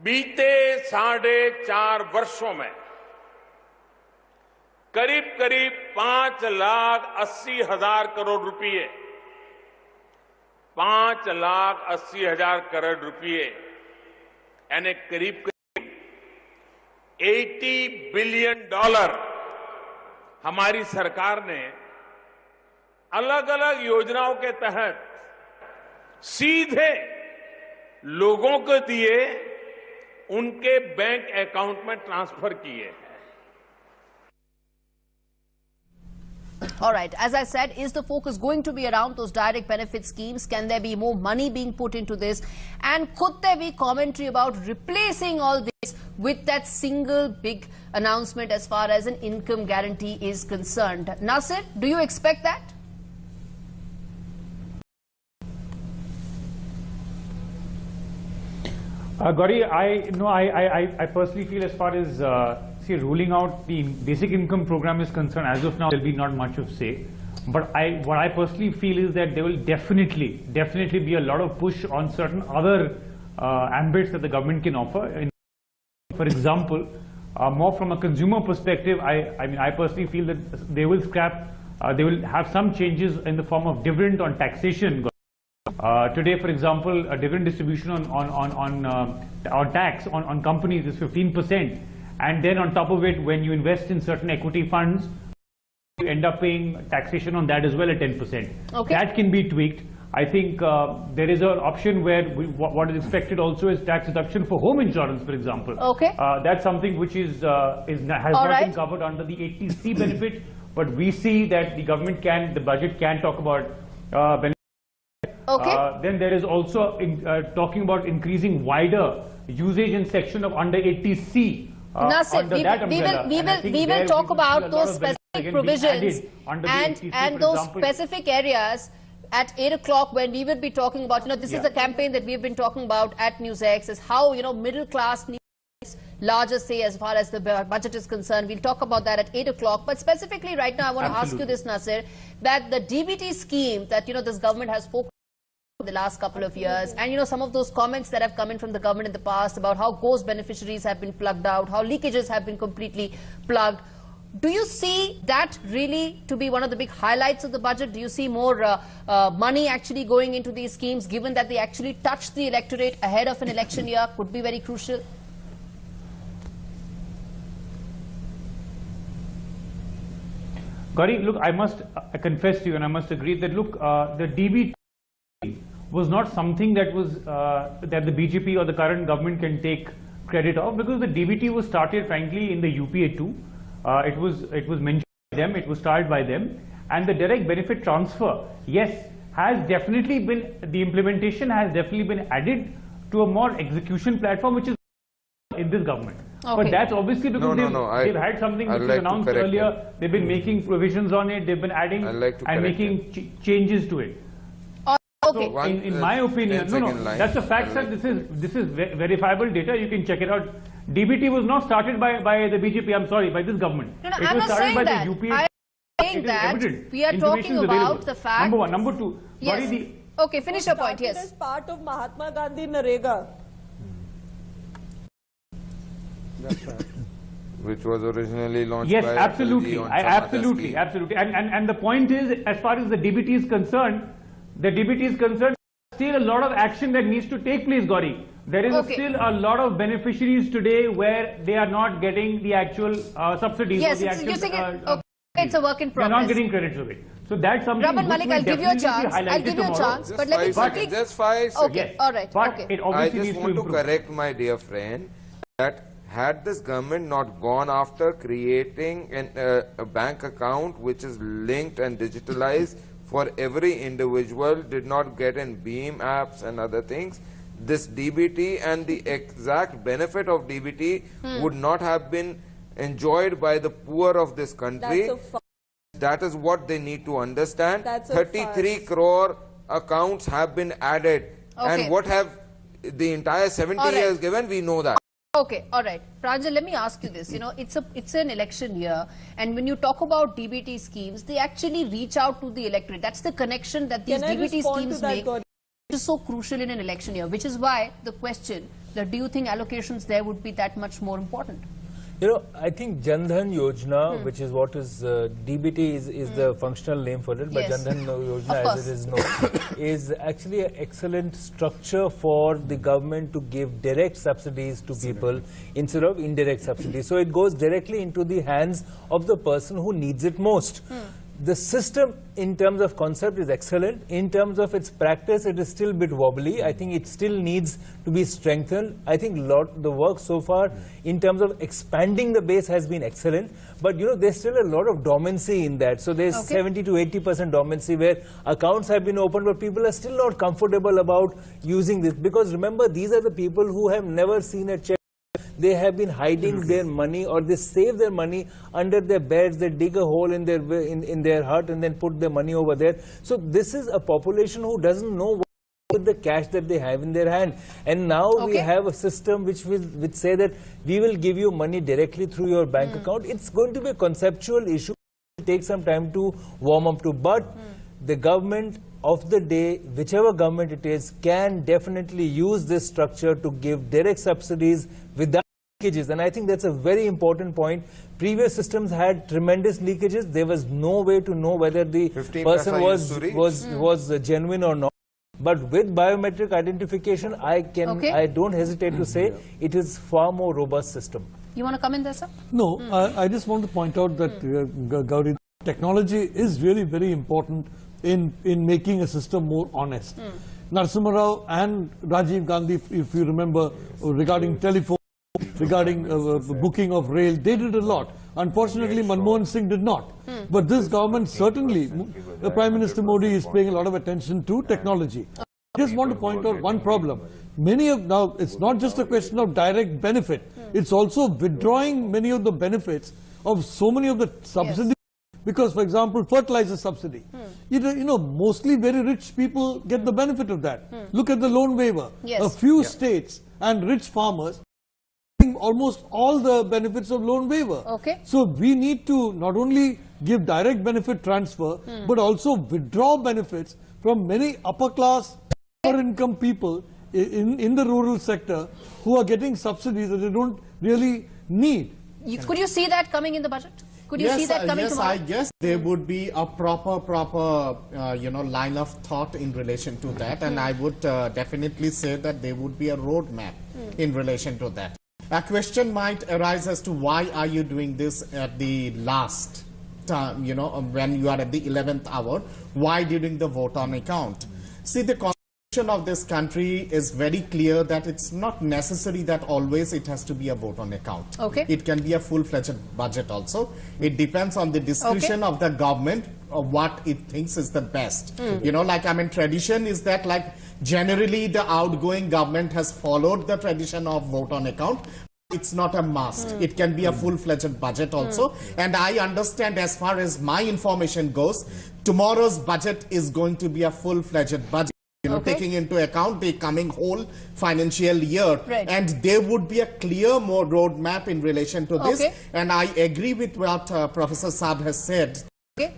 बीते 4.5 वर्षों में करीब 5,80,000 करोड़ रुपए 5,80,000 करोड़ रुपए यानी करीब $80 बिलियन हमारी सरकार ने अलग-अलग योजनाओं के तहत सीधे लोगों को दिए, उनके बैंक अकाउंट में ट्रांसफर किए हैं। All right, as I said, is the focus going to be around those direct benefit schemes? Can there be more money being put into this? And could there be commentary about replacing all this with that single big announcement as far as an income guarantee is concerned? Nasir, do you expect that? Gauri, I personally feel, as far as ruling out the basic income program is concerned, as of now, there will be not much of say. But what I personally feel is that there will definitely be a lot of push on certain other ambits that the government can offer. For example, more from a consumer perspective, I personally feel that they will they will have some changes in the form of dividend on taxation. Today, for example, a dividend distribution on tax on companies is 15%, and then on top of it, when you invest in certain equity funds, you end up paying taxation on that as well at 10%. Okay. That can be tweaked. I think there is an option where what is expected also is tax deduction for home insurance, for example. Okay. That's something which has not been covered under the 80C benefit, but we see that the government the budget can talk about benefit. Okay. Then there is also talking about increasing wider usage and section of under 80C. Nasir, we will talk about those specific provisions and those specific areas at 8 o'clock, when we will be talking about, this is a campaign that we have been talking about at NewsX, is how, middle class needs larger say as far as the budget is concerned. We'll talk about that at 8 o'clock. But specifically right now, I want to ask you this, Nasir, that the DBT scheme that, this government has focused on the last couple of years, and, some of those comments that have come in from the government in the past about how ghost beneficiaries have been plugged out, how leakages have been completely plugged. Do you see that really to be one of the big highlights of the budget? Do you see more money actually going into these schemes, given that they actually touch the electorate ahead of an election year, could be very crucial? Gauri, look, I confess to you and I must agree that, look, the DBT was not something that was that the BJP or the current government can take credit of, because the DBT was started, frankly, in the UPA too. It was mentioned by them, it was started by them, and the direct benefit transfer, yes, has definitely been, the implementation has definitely been added to a more execution platform, which is in this government. Okay. But that's obviously because they've had something which was announced earlier. They've been making provisions on it. They've been adding and making changes to it. Okay. So in my opinion, that's a fact, sir. This is verifiable data. You can check it out. DBT was not started by the BJP. I'm sorry, by this government. No, it I'm was not started saying by that. the UPA. I'm saying that we are talking about the fact. Number one, number two. Yes. Okay, finish your point. Yes. As part of Mahatma Gandhi Narega. That's right. Which was originally launched yes, by absolutely. Absolutely. And the point is, as far as the DBT is concerned, still a lot of action that needs to take place, Gauri. There is still a lot of beneficiaries today where they are not getting the actual subsidies. Yes, or the actual, you're saying it's a work in progress. They're not getting credits of it. So that's something Raman Malik, I'll give you a chance. I'll give you a chance. But let me quickly. Just 5 seconds. Okay, all right. But okay. it obviously I just want to correct my dear friend that had this government not gone after creating a bank account which is linked and digitalized for every individual, did not get in BEAM apps and other things, this DBT and the exact benefit of DBT would not have been enjoyed by the poor of this country. That is what they need to understand. 33 crore accounts have been added. Okay. And what have the entire 70 years given, we know that. Okay, all right. Pranjal, let me ask you this. You know, it's an election year, and when you talk about DBT schemes, they actually reach out to the electorate. That's the connection that these DBT schemes make. It is so crucial in an election year, which is why the question that do you think allocations there would be that much more important? You know, I think Jan Dhan Yojana, which is what is DBT is the functional name for it, but Jan Dhan Yojana, as it is known, is actually an excellent structure for the government to give direct subsidies to people instead of indirect subsidies. So it goes directly into the hands of the person who needs it most. The system in terms of concept is excellent. In terms of its practice, it is still a bit wobbly. I think it still needs to be strengthened. I think the work so far in terms of expanding the base has been excellent. But you know, there's still a lot of dormancy in that. So there's 70 to 80% dormancy where accounts have been opened, but people are still not comfortable about using this. Because remember, these are the people who have never seen a check. They have been hiding their money, or they save their money under their beds. They dig a hole in their hut and then put their money over there. So this is a population who doesn't know what with the cash that they have in their hand. And now we have a system which say that we will give you money directly through your bank account. It's going to be a conceptual issue. It will take some time to warm up to. But the government of the day, whichever government it is, can definitely use this structure to give direct subsidies without leakages. And I think that's a very important point. Previous systems had tremendous leakages. There was no way to know whether the person was genuine or not. But with biometric identification, I don't hesitate to say it is far more robust system. You want to come in there, sir? No, I just want to point out that Gauri, technology is really very important in making a system more honest. Narasimha Rao and Rajiv Gandhi, if you remember, regarding telephone, regarding booking of rail, they did a lot. Unfortunately, Manmohan Singh did not. But this government certainly, the Prime Minister Modi is paying a lot of attention to technology. I just want to point out one problem. Now, it's not just a question of direct benefit. It's also withdrawing many of the benefits of so many of the subsidies. Because, for example, fertilizer subsidy. You know, mostly very rich people get the benefit of that. Look at the loan waiver. A few states and rich farmers almost all the benefits of loan waiver. So we need to not only give direct benefit transfer, but also withdraw benefits from many upper class, lower income people in the rural sector who are getting subsidies that they don't really need. Could you see that coming in the budget? Could you see that coming tomorrow? I guess there would be a proper line of thought in relation to that, and I would definitely say that there would be a roadmap in relation to that. A question might arise as to why are you doing this at the last time, when you are at the 11th hour, why during the vote on account? See, the constitution of this country is very clear that it's not necessary that always it has to be a vote on account. Okay. It can be a full-fledged budget also. It depends on the discretion of the government of what it thinks is the best. Tradition is that generally the outgoing government has followed the tradition of vote on account. It's not a must. It can be a full-fledged budget also. And I understand, as far as my information goes, tomorrow's budget is going to be a full-fledged budget. Taking into account the coming whole financial year. Right. And there would be a clear more roadmap in relation to this. And I agree with what Professor Saab has said.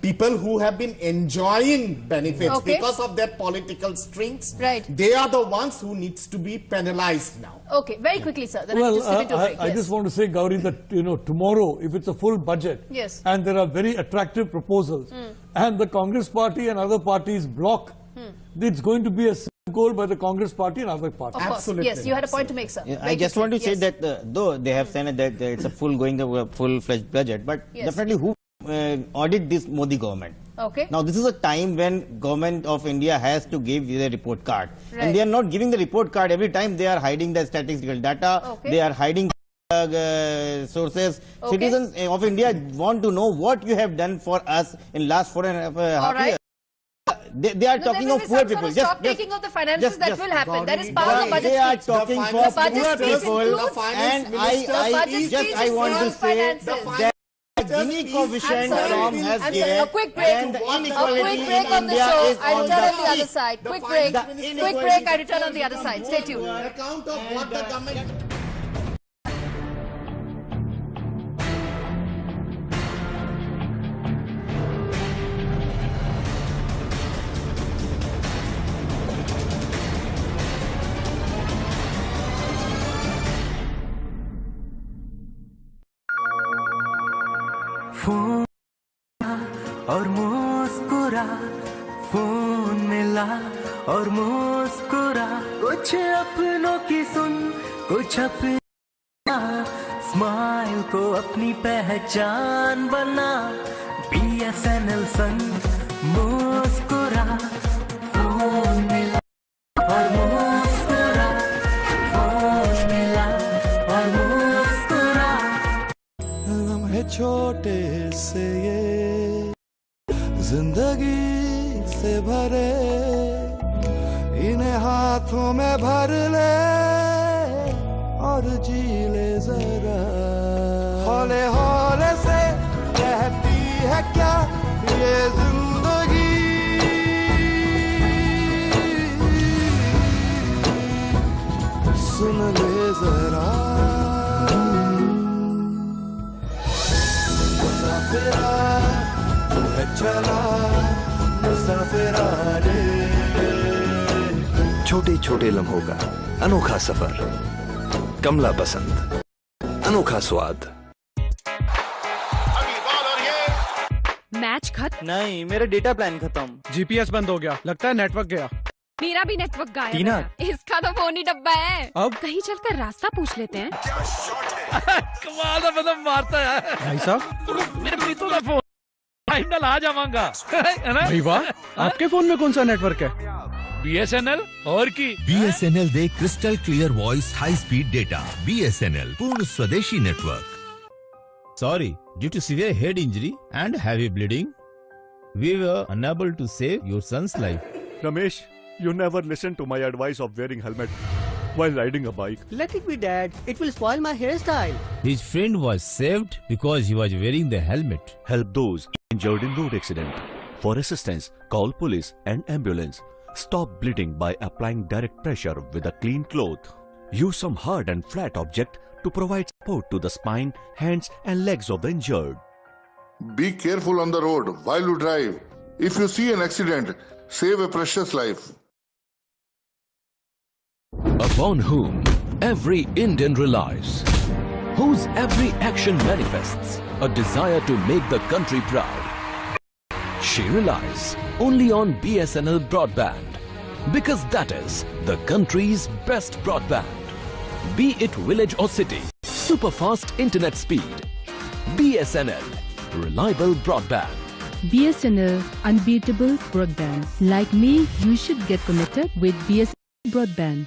People who have been enjoying benefits because of their political strings, they are the ones who needs to be penalized now. Okay, very quickly, sir. Then I just want to say, Gauri, that tomorrow, if it's a full budget, and there are very attractive proposals, and the Congress party and other parties block, it's going to be a goal by the Congress party and other parties. Of course. Yes, you had a point to make, sir. Yeah, I just want to say that though they have said that it's a full-fledged budget, but definitely who audit this Modi government? Okay. Now this is a time when government of India has to give the report card, and they are not giving the report card every time. They are hiding the statistical data. They are hiding sources. Citizens of India want to know what you have done for us in last 4.5 years. They are talking of poor people. Stop taking of the finances that will happen. That is part of the budget. They are talking for poor people, and I want to say that Gini coefficient Tom has given, a quick break. and the inequality in on the India show. is I on return on the the other side. Quick break. I return on the other side. Stay tuned. Account of what the government. Phone और मुस्कुरा, phone मिला और मुस्कुरा, कुछ अपनों की सुन, कुछ अपना, स्माइल को अपनी पहचान बना, BSNL संग मुस्कुरा, फोन मिला और मुस्कुरा, फोन मिला और मुस्कुरा। लम्हे छोटे से ये जिंदगी से भरे, इन्हें हाथों में भर ले और जी ले जरा। हौले हौले से कहती है क्या ये जिंदगी, सुन ले जरा। मुसाफिरा है चला, मुसाफिरा रे। छोटे छोटे लम्हों का अनोखा सफर, कमला पसंद, अनोखा स्वाद। मैच खत्म? नहीं, मेरा डेटा प्लान खत्म। GPS बंद हो गया, लगता है नेटवर्क गया। मेरा भी नेटवर्क गायब टीना, है। इसका तो फोन ही डब्बा है। अब कहीं चलकर रास्ता पूछ लेते हैं। कमाल का मतलब मारता है भाई साहब। मेरे प्रीतों का फोन फाइनल आ जाऊंगा है ना भाई। वाह, आपके फोन में कौन सा नेटवर्क है? BSNL और की BSNL दे crystal clear voice high speed data. BSNL पूर्ण स्वदेशी network. Sorry, due to severe head injury and heavy bleeding, we were unable to save your son's life. Ramesh, you never listen to my advice of wearing helmet while riding a bike. Let it be, Dad. It will spoil my hairstyle. His friend was saved because he was wearing the helmet. Help those injured in road accident. For assistance, call police and ambulance. Stop bleeding by applying direct pressure with a clean cloth. Use some hard and flat object to provide support to the spine, hands and legs of the injured. Be careful on the road while you drive. If you see an accident, save a precious life. Upon whom every Indian relies. whose every action manifests a desire to make the country proud. She relies only on BSNL broadband because that is the country's best broadband. Be it village or city, super fast internet speed. BSNL, reliable broadband. BSNL, unbeatable broadband. Like me, you should get connected with BSNL broadband.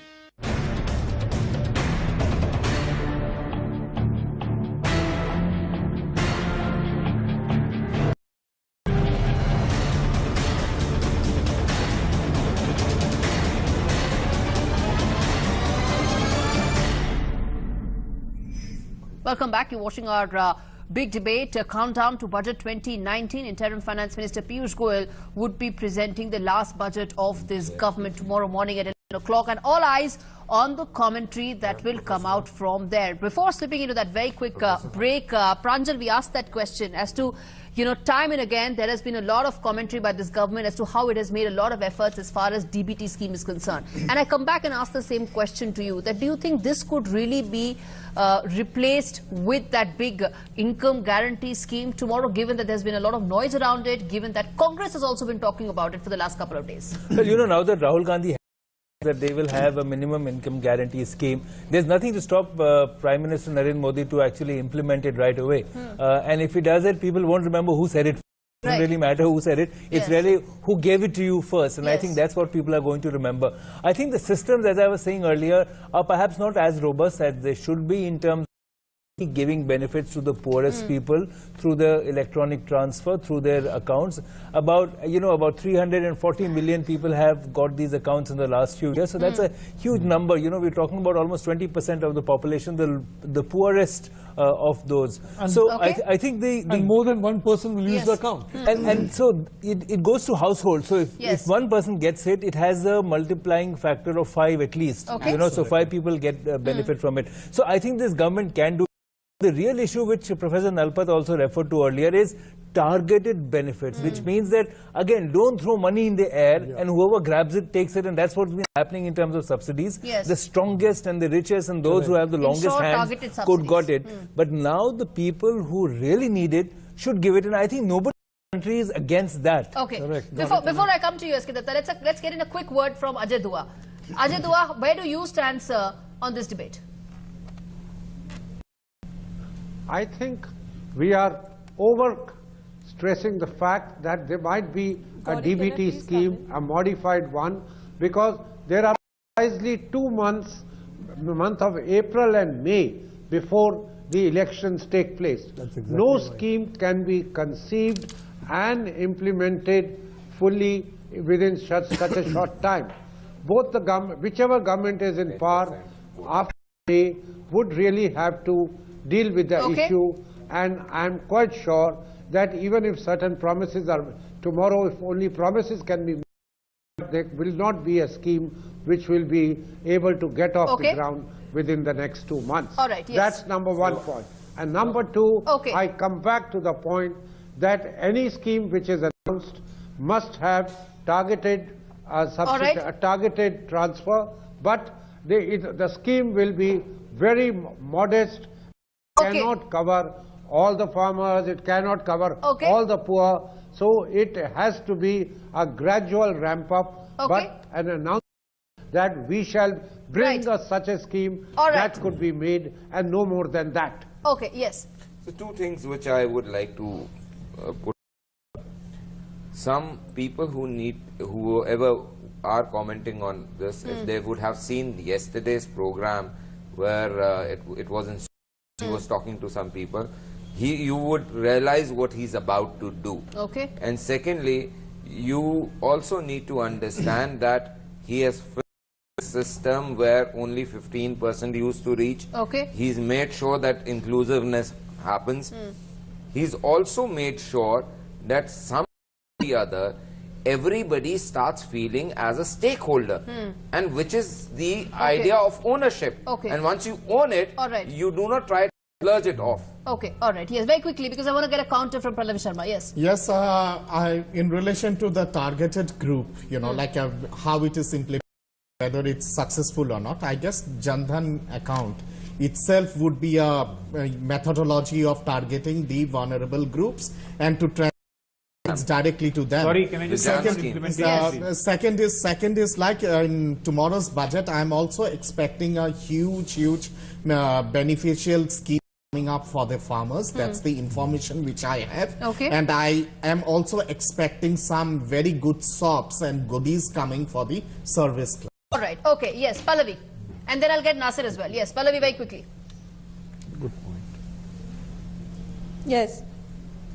Welcome back. You're watching our big debate, countdown to budget 2019. Interim Finance Minister Piyush Goyal would be presenting the last budget of this government tomorrow morning at 11 o'clock, and all eyes on the commentary that will come out from there. Before slipping into that very quick break, Pranjal, we asked that question as to, time and again, there has been a lot of commentary by this government as to how it has made a lot of efforts as far as DBT scheme is concerned. And I come back and ask the same question to you, that do you think this could really be replaced with that big income guarantee scheme tomorrow, given that there's been a lot of noise around it, given that Congress has also been talking about it for the last couple of days? Well, now that Rahul Gandhi that they will have a minimum income guarantee scheme, there's nothing to stop Prime Minister Narendra Modi to actually implement it right away. And if he does it, people won't remember who said it. It doesn't really matter who said it. It's really who gave it to you first. And I think that's what people are going to remember. I think the systems, as I was saying earlier, are perhaps not as robust as they should be in terms of giving benefits to the poorest people through the electronic transfer, through their accounts. About 340 million people have got these accounts in the last few years. So that's a huge number. We're talking about almost 20% of the population, the poorest of those. And so I think and more than one person will use the account. And so it goes to households. So if one person gets hit, it has a multiplying factor of 5 at least. So 5 people get benefit from it. So I think this government can do. The real issue which Professor Nalpat also referred to earlier is targeted benefits, which means that, again, don't throw money in the air and whoever grabs it takes it, and that's what's been happening in terms of subsidies. The strongest and the richest and those who have the longest hands could got it. But now the people who really need it should give it, and I think nobody in the country is against that. Okay. Before I come to you, SK Datta, let's get in a quick word from Ajay Dua. Ajay Dua, where do you stand, sir, on this debate? I think we are over-stressing the fact that there might be a DBT scheme, a modified one, because there are precisely 2 months, the month of April and May, before the elections take place. No scheme can be conceived and implemented fully within such a short time. Both the whichever government is in power after May would really have to deal with the issue, and I'm quite sure that even if certain promises are tomorrow, if only promises can be made, there will not be a scheme which will be able to get off the ground within the next 2 months. That's number one point. And number two, I come back to the point that any scheme which is announced must have targeted targeted transfer, but the scheme will be very modest. Cannot cover all the farmers, it cannot cover all the poor, so it has to be a gradual ramp up, but an announcement that we shall bring such a scheme that could be made, and no more than that. So 2 things which I would like to put. Some people whoever are commenting on this, if they would have seen yesterday's program where it was in he was talking to some people, you would realize what he's about to do. And secondly, you also need to understand that he has a system where only 15% used to reach. He's made sure that inclusiveness happens. He's also made sure that some or the other, everybody starts feeling as a stakeholder, and which is the idea of ownership. And once you own it, you do not try to splurge it off. Yes, very quickly, because I want to get a counter from Pranav Sharma. Yes, in relation to the targeted group, like how it is implemented, whether it's successful or not, I guess Jan Dhan account itself would be a methodology of targeting the vulnerable groups and to directly to them. Sorry, can I just second is like in tomorrow's budget, I am also expecting a huge beneficial scheme coming up for the farmers. That's the information which I have. Okay. And I am also expecting some very good sops and goodies coming for the service class. All right. Okay. Yes, Pallavi. And then I'll get Nasir as well. Yes, Pallavi, very quickly. Good point. Yes.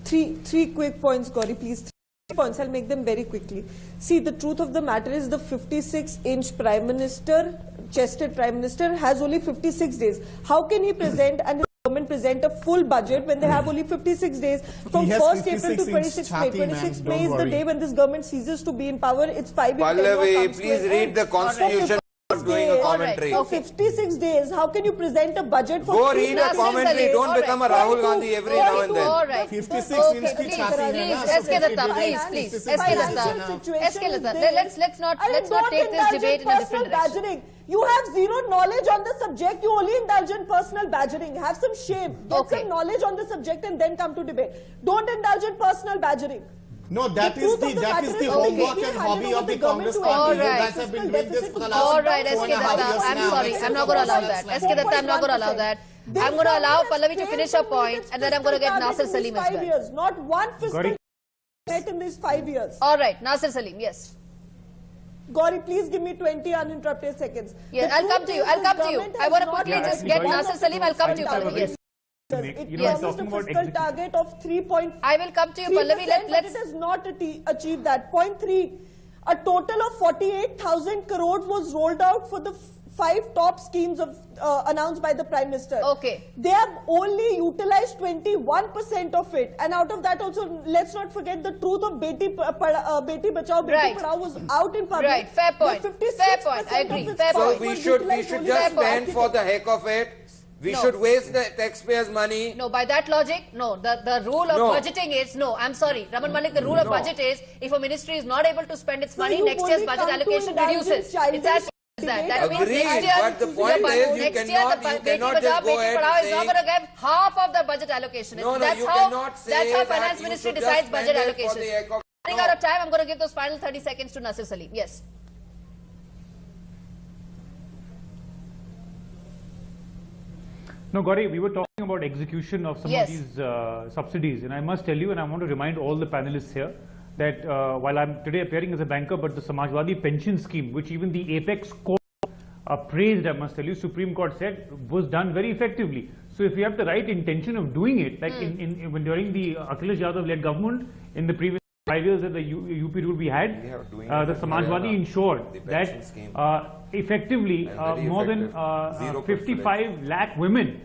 Three quick points, Gauri, please. 3 points. I'll make them very quickly. See, the truth of the matter is the 56-inch Prime Minister, chested Prime Minister, has only 56 days. How can he present and his government present a full budget when they have only 56 days? From 1st April to 26th May. 26th May is the day when this government ceases to be in power. It's 5 years. Pallavi, please read the Constitution. Doing a commentary. For 56 days, how can you present a budget for Go read a commentary. Don't become a Rahul Gandhi every now and then. All right. 56 inch ki chhati hai na. SK Datta, please. SK Datta. Let's not take this debate in a different direction. You have zero knowledge on the subject. You only indulge in personal badgering. Have some shame. Get some knowledge on the subject and then come to debate. Don't indulge in personal badgering. No, that is the homework and hobby of the Congress party. You guys have been doing this for the last 2.5 years now. I'm sorry, I'm not going to allow that. SK Datta, I'm not going to allow that. I'm going to allow Pallavi to finish her point, and then I'm going to get Nasir Salim as well. Not one fiscal met in these 5 years. All right, Nasir Salim, yes. Gauri, please give me 20 uninterrupted seconds. Yes, I'll come to you. I want to quickly just get Nasir Salim. I'll come to you, Pallavi. Yes. It promised a fiscal target of 3.5%. I will come to you, Pallavi. But it has not achieved that. Point 3, a total of 48,000 crores was rolled out for the 5 top schemes announced by the Prime Minister. Okay. They have only utilized 21% of it. And out of that also, let's not forget the truth of Beti Bachao, Beti Padhao was out in public. Right, fair point. Fair point, I agree. Fair point. So we should just stand for the heck of it. We should waste the taxpayers' money. No, by that logic, no. The rule of budgeting is, no, I'm sorry, Raman Malik, the rule of budget is, if a ministry is not able to spend its money, next year's budget allocation reduces. It's as simple as that. That means next year, but the point is, you cannot just go ahead and say... is not going to get half of the budget allocation. No, that's how Finance Ministry decides budget allocation. Running out of time, I'm going to give those final 30 seconds to Nasir Salim. Yes. No, Gauri, we were talking about execution of some of these subsidies, and I must tell you, and I want to remind all the panelists here, that while I'm today appearing as a banker, but the Samajwadi pension scheme, which even the apex court praised, I must tell you, Supreme Court said, was done very effectively. So if you have the right intention of doing it, like when during the Akhilesh Yadav-led government, in the previous 5 years that the UP rule we had, the Samajwadi ensured that effectively more than 55 lakh women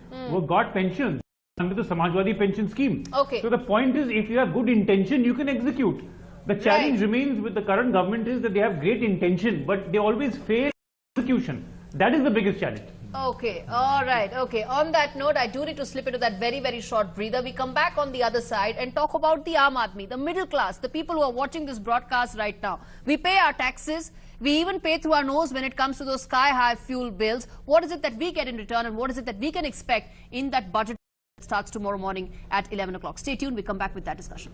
got pensions under the Samajwadi pension scheme. Okay. So the point is, if you have good intention, you can execute. The challenge remains with the current government is that they have great intention, but they always fail execution. That is the biggest challenge. Okay, all right, okay. On that note, I do need to slip into that very, very short breather. We come back on the other side and talk about the Aam Aadmi, the middle class, the people who are watching this broadcast right now. We pay our taxes. We even pay through our nose when it comes to those sky-high fuel bills. What is it that we get in return, and what is it that we can expect in that budget that starts tomorrow morning at 11 o'clock? Stay tuned. We come back with that discussion.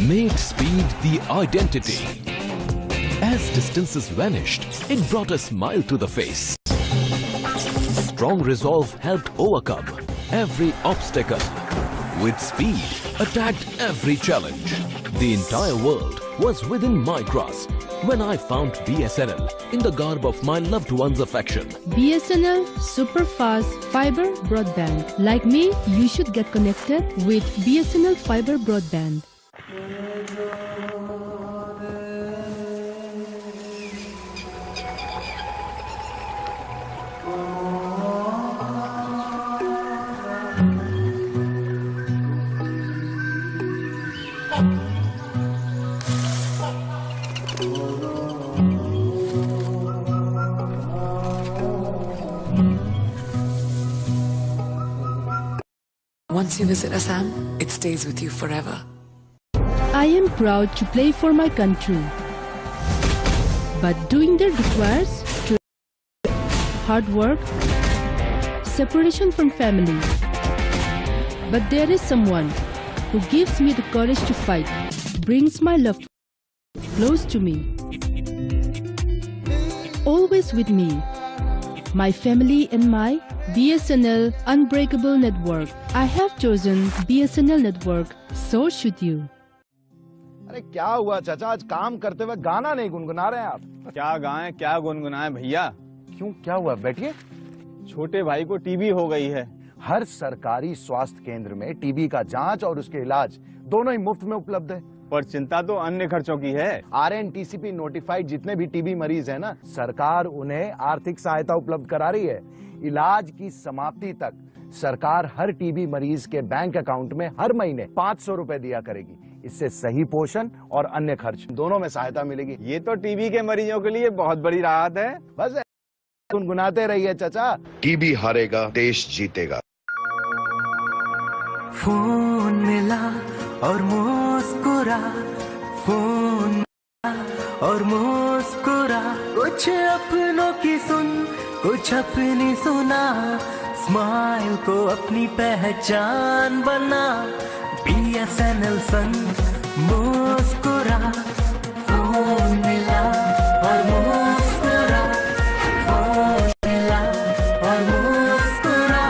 Made speed the identity. As distances vanished, it brought a smile to the face. Strong resolve helped overcome every obstacle. With speed, attacked every challenge. The entire world was within my grasp when I found BSNL in the garb of my loved one's affection. BSNL super fast fiber broadband. Like me, you should get connected with BSNL fiber broadband. Once you visit Assam, it stays with you forever. I am proud to play for my country. But doing that requires hard work, separation from family. But there is someone who gives me the courage to fight, brings my love close to me, always with me, my family and my BSNL unbreakable network. I have chosen BSNL network, so should you. अरे क्या हुआ चाचा, आज काम करते हुए गाना नहीं गुनगुना रहे हैं आप? क्या गाएं, क्या गुनगुनाएं भैया? क्यों, क्या हुआ? बैठिए। छोटे भाई को टीबी हो गई है। हर सरकारी स्वास्थ्य केंद्र में टीबी का जांच और उसके इलाज दोनों ही मुफ्त में उपलब्ध है। पर चिंता तो अन्य खर्चों की है। RNTCP नोटिफाइड जितने भी टीबी मरीज है ना, सरकार उन्हें आर्थिक सहायता उपलब्ध करा रही है। इलाज की समाप्ति तक सरकार हर टीबी मरीज के बैंक अकाउंट में हर महीने 500 रुपए दिया करेगी। इससे सही पोषण और अन्य खर्च दोनों में सहायता मिलेगी। ये तो टीबी के मरीजों के लिए बहुत बड़ी राहत है। बस गुनगुनाते रहिए चाचा। टीबी हारेगा, देश जीतेगा। फोन मिला और मुस्कुरा, फोन मिला और मुस्कुरा, कुछ अपनों की सुन, कुछ अपनी सुना, स्माइल को अपनी पहचान बना। BSNL संग मुस्कुरा, फोन मिला और मुस्कुरा, फोन मिला और मुस्कुरा।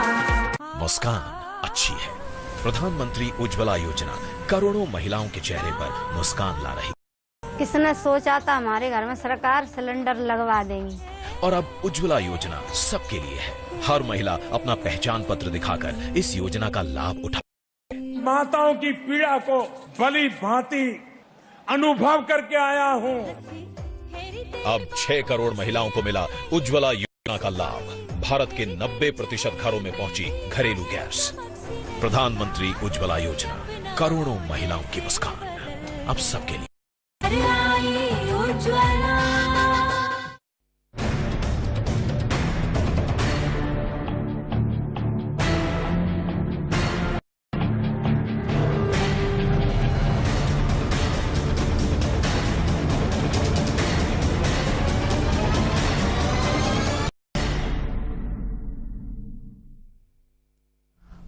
मुस्कान अच्छी है। प्रधानमंत्री उज्ज्वला योजना करोड़ों महिलाओं के चेहरे पर मुस्कान ला रही। किसने सोचा था हमारे घर में सरकार सिलेंडर लगवा देगी। और अब उज्ज्वला योजना सबके लिए है। हर महिला अपना पहचान पत्र दिखाकर इस योजना का लाभ उठा। माताओं की पीड़ा को भली भांति अनुभव करके आया हूँ। अब 6 करोड़ महिलाओं को मिला उज्ज्वला योजना का लाभ। भारत के 90% घरों में पहुंची घरेलू गैस। प्रधानमंत्री उज्ज्वला योजना, करोड़ों महिलाओं की मुस्कान, अब सबके लिए।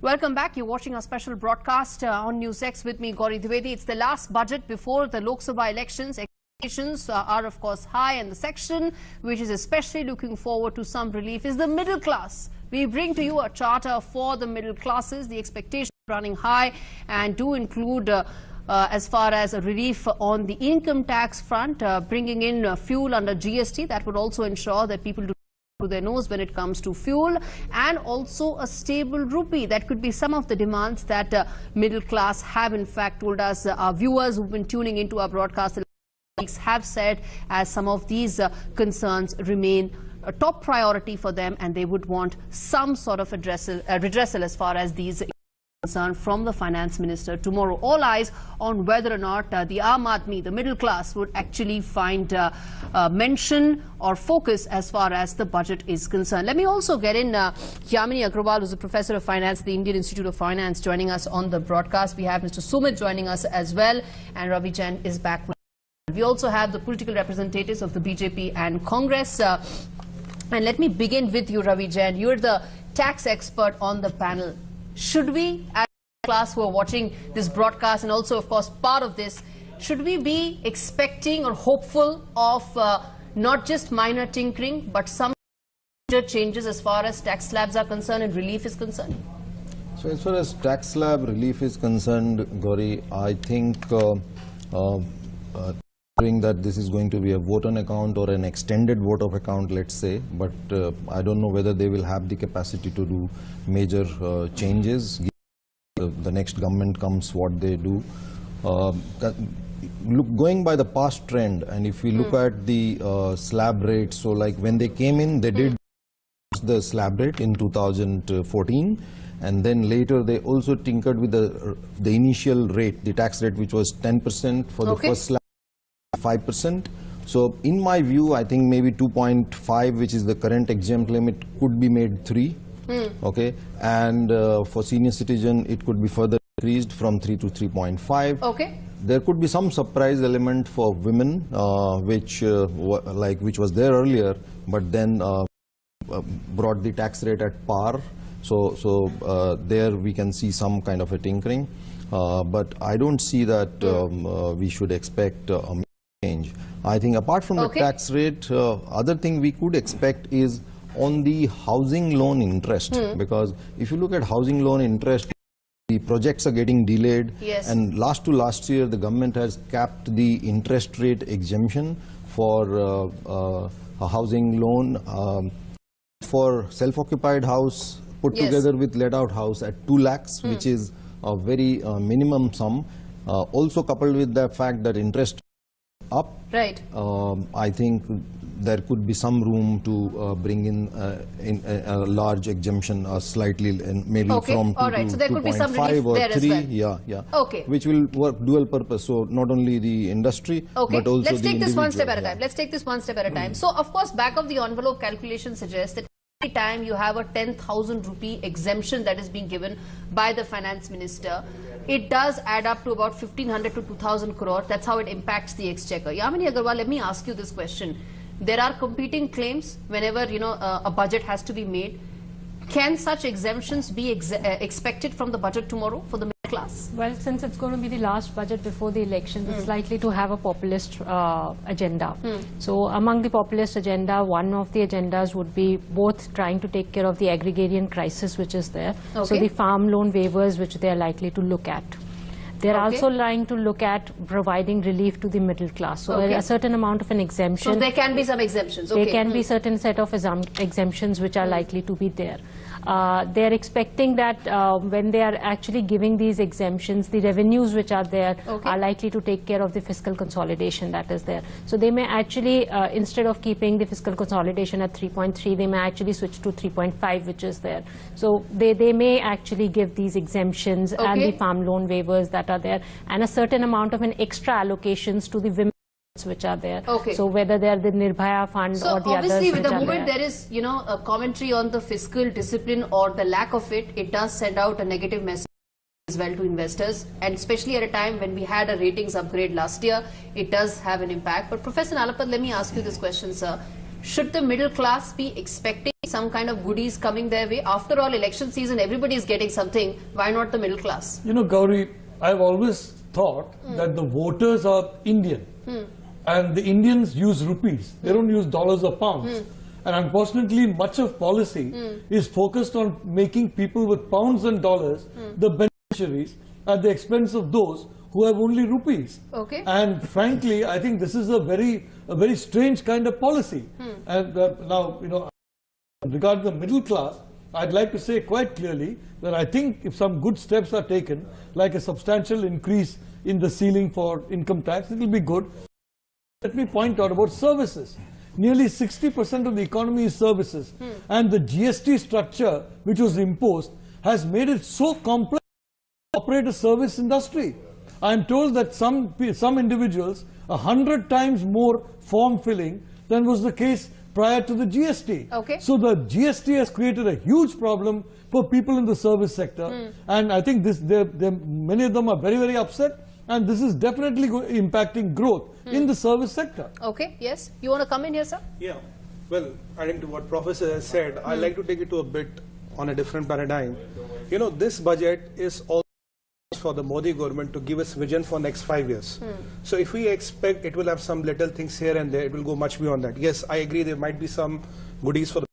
Welcome back. You're watching our special broadcast on NewsX with me, Gauri Dwivedi. It's the last budget before the Lok Sabha elections. Expectations are of course high, and the section which is especially looking forward to some relief is the middle class. We bring to you a charter for the middle classes. The expectations are running high and do include as far as a relief on the income tax front, bringing in fuel under GST. That would also ensure that people do to their nose when it comes to fuel, and also a stable rupee. That could be some of the demands that middle class have in fact told us. Our viewers who've been tuning into our broadcast have said as some of these concerns remain a top priority for them, and they would want some sort of redressal as far as these concern from the finance minister tomorrow. All eyes on whether or not the Aam Aadmi, the middle class, would actually find mention or focus as far as the budget is concerned. Let me also get in Yamini Agrawal, who's a professor of finance at the Indian Institute of Finance, joining us on the broadcast. We have Mr. Sumit joining us as well, and Ravi Jain is back. We also have the political representatives of the BJP and Congress. And let me begin with you, Ravi Jain. You're the tax expert on the panel. Should we, as a class who are watching this broadcast and also, of course, part of this, should we be expecting or hopeful of not just minor tinkering, but some major changes as far as tax slabs are concerned and relief is concerned? So as far as tax slab relief is concerned, Gauri, I think that this is going to be a vote on account or an extended vote of account, let's say, but I don't know whether they will have the capacity to do major changes. The next government comes, what they do. Going by the past trend, and if we look at the slab rate, so like when they came in, they did the slab rate in 2014, and then later they also tinkered with the initial rate, the tax rate, which was 10% for the first slab, 5%. So in my view, I think maybe 2.5, which is the current exempt limit, could be made 3. Okay, and for senior citizen, it could be further increased from 3 to 3.5. Okay. There could be some surprise element for women, which was there earlier, but then brought the tax rate at par. So there we can see some kind of a tinkering, but I don't see that we should expect a change. I think apart from the tax rate, other thing we could expect is on the housing loan interest, because if you look at housing loan interest, the projects are getting delayed, and last year the government has capped the interest rate exemption for a housing loan for self-occupied house put together with let-out house at 2 lakhs, which is a very minimum sum. Also coupled with the fact that interest up, I think there could be some room to bring in a large exemption, slightly, maybe from 2 to 2.5 or 3, which will work dual purpose. So not only the industry, but also let's take this one step at a time. Let's take this one step at a time. So of course, back of the envelope calculation suggests that every time you have a 10,000 rupee exemption that is being given by the finance minister, it does add up to about 1,500 to 2,000 crore. That's how it impacts the exchequer. Yamini Agarwal, let me ask you this question. There are competing claims whenever, a budget has to be made. Can such exemptions be expected from the budget tomorrow for the middle class? Well, since it's going to be the last budget before the election, it's likely to have a populist agenda. So among the populist agenda, one of the agendas would be both trying to take care of the agrarian crisis which is there. So the farm loan waivers which they are likely to look at. They're also trying to look at providing relief to the middle class. So a certain amount of an exemption. So there can be some exemptions. There can be certain set of exemptions which are likely to be there. They're expecting that when they are actually giving these exemptions, the revenues which are there are likely to take care of the fiscal consolidation that is there. So they may actually, instead of keeping the fiscal consolidation at 3.3, they may actually switch to 3.5, which is there. So they may actually give these exemptions and the farm loan waivers that are there, and a certain amount of an extra allocations to the women which are there. So whether they are the Nirbhaya fund or the others. So obviously with the moment there is, a commentary on the fiscal discipline or the lack of it, it does send out a negative message as well to investors, and especially at a time when we had a ratings upgrade last year, it does have an impact. But Professor Nalapad, let me ask you this question, sir. Should the middle class be expecting some kind of goodies coming their way? After all, election season, everybody is getting something. Why not the middle class? Gauri, I've always thought that the voters are Indian. And the Indians use rupees. They don't use dollars or pounds. And unfortunately, much of policy is focused on making people with pounds and dollars the beneficiaries at the expense of those who have only rupees. And frankly, I think this is a very strange kind of policy. And now, regarding the middle class, I'd like to say quite clearly that I think if some good steps are taken, like a substantial increase in the ceiling for income tax, it will be good. Let me point out about services. Nearly 60% of the economy is services, and the GST structure which was imposed has made it so complex to operate a service industry. I am told that some individuals 100 times more form filling than was the case prior to the GST. So the GST has created a huge problem for people in the service sector, and I think many of them are very, very upset. And this is definitely impacting growth in the service sector. Yes. You want to come in here, sir? Yeah. Well, adding to what Professor has said, I'd like to take it to a bit on a different paradigm. This budget is also for the Modi government to give us vision for next 5 years. So if we expect it will have some little things here and there, it will go much beyond that. Yes, I agree there might be some goodies for the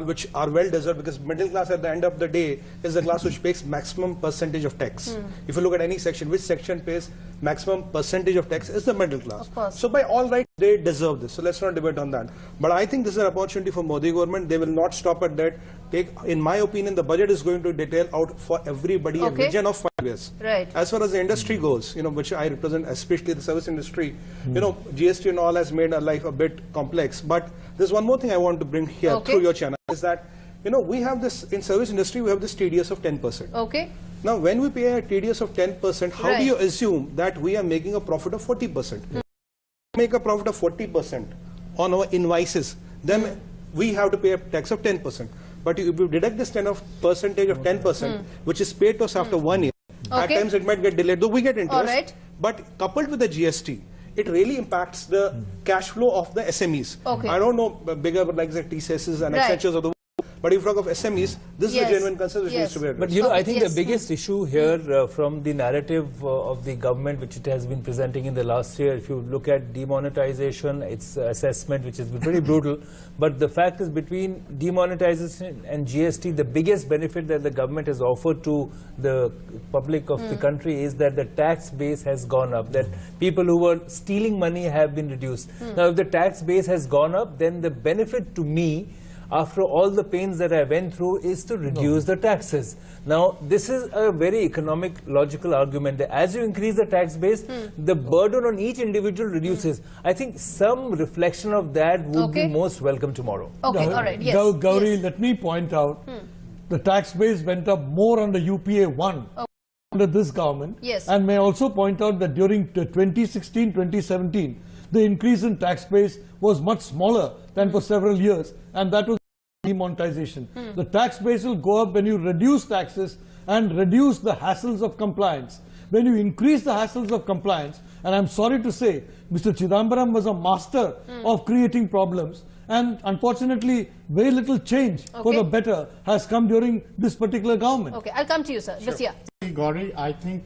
which are well deserved, because middle class at the end of the day is the class which pays maximum percentage of tax. If you look at any section, which section pays maximum percentage of tax is the middle class. So by all rights, they deserve this. So let's not debate on that. But I think this is an opportunity for Modi government. They will not stop at that. In my opinion, the budget is going to detail out for everybody a vision of 5 years. As far as the industry goes, which I represent, especially the service industry, GST and all has made our life a bit complex. But there's one more thing I want to bring here through your channel, is that, we have this, in service industry, we have this TDS of 10%. Now, when we pay a TDS of 10%, how do you assume that we are making a profit of 40%? Make a profit of 40% on our invoices, then we have to pay a tax of 10%. But if you deduct this percentage of 10%, which is paid to us after 1 year, at times it might get delayed, though we get interest. But coupled with the GST, it really impacts the cash flow of the SMEs. I don't know bigger like the TCSs and Accentures of the world, but if you talk of SMEs, this is a genuine concern which needs to be addressed. But you know, I think the biggest issue here from the narrative of the government, which it has been presenting in the last year, if you look at demonetization, its assessment, which has been pretty brutal, but the fact is between demonetization and GST, the biggest benefit that the government has offered to the public of the country is that the tax base has gone up, that people who were stealing money have been reduced. Now, if the tax base has gone up, then the benefit to me, after all the pains that I went through, is to reduce the taxes. Now, this is a very economic, logical argument that as you increase the tax base, the burden on each individual reduces. I think some reflection of that would be most welcome tomorrow. Gauri, let me point out, the tax base went up more under UPA 1 under this government. And may also point out that during 2016-2017, the increase in tax base was much smaller than for several years, and that was demonetization. The tax base will go up when you reduce taxes and reduce the hassles of compliance. When you increase the hassles of compliance, and I'm sorry to say, Mr. Chidambaram was a master of creating problems, and unfortunately, very little change for the better has come during this particular government. I'll come to you, sir. Gauri, I think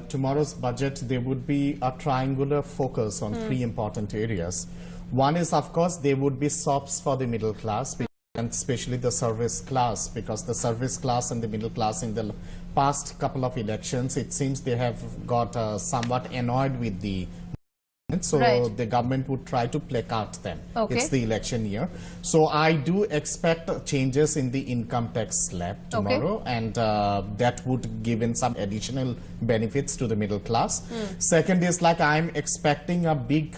tomorrow's budget, there would be a triangular focus on three important areas. One is, of course, there would be SOPs for the middle class, and especially the service class, because the service class and the middle class in the past couple of elections, it seems they have got somewhat annoyed with the so the government would try to placate them. It's the election year. So I do expect changes in the income tax slab tomorrow, and that would give in some additional benefits to the middle class. Second is, like, I'm expecting a big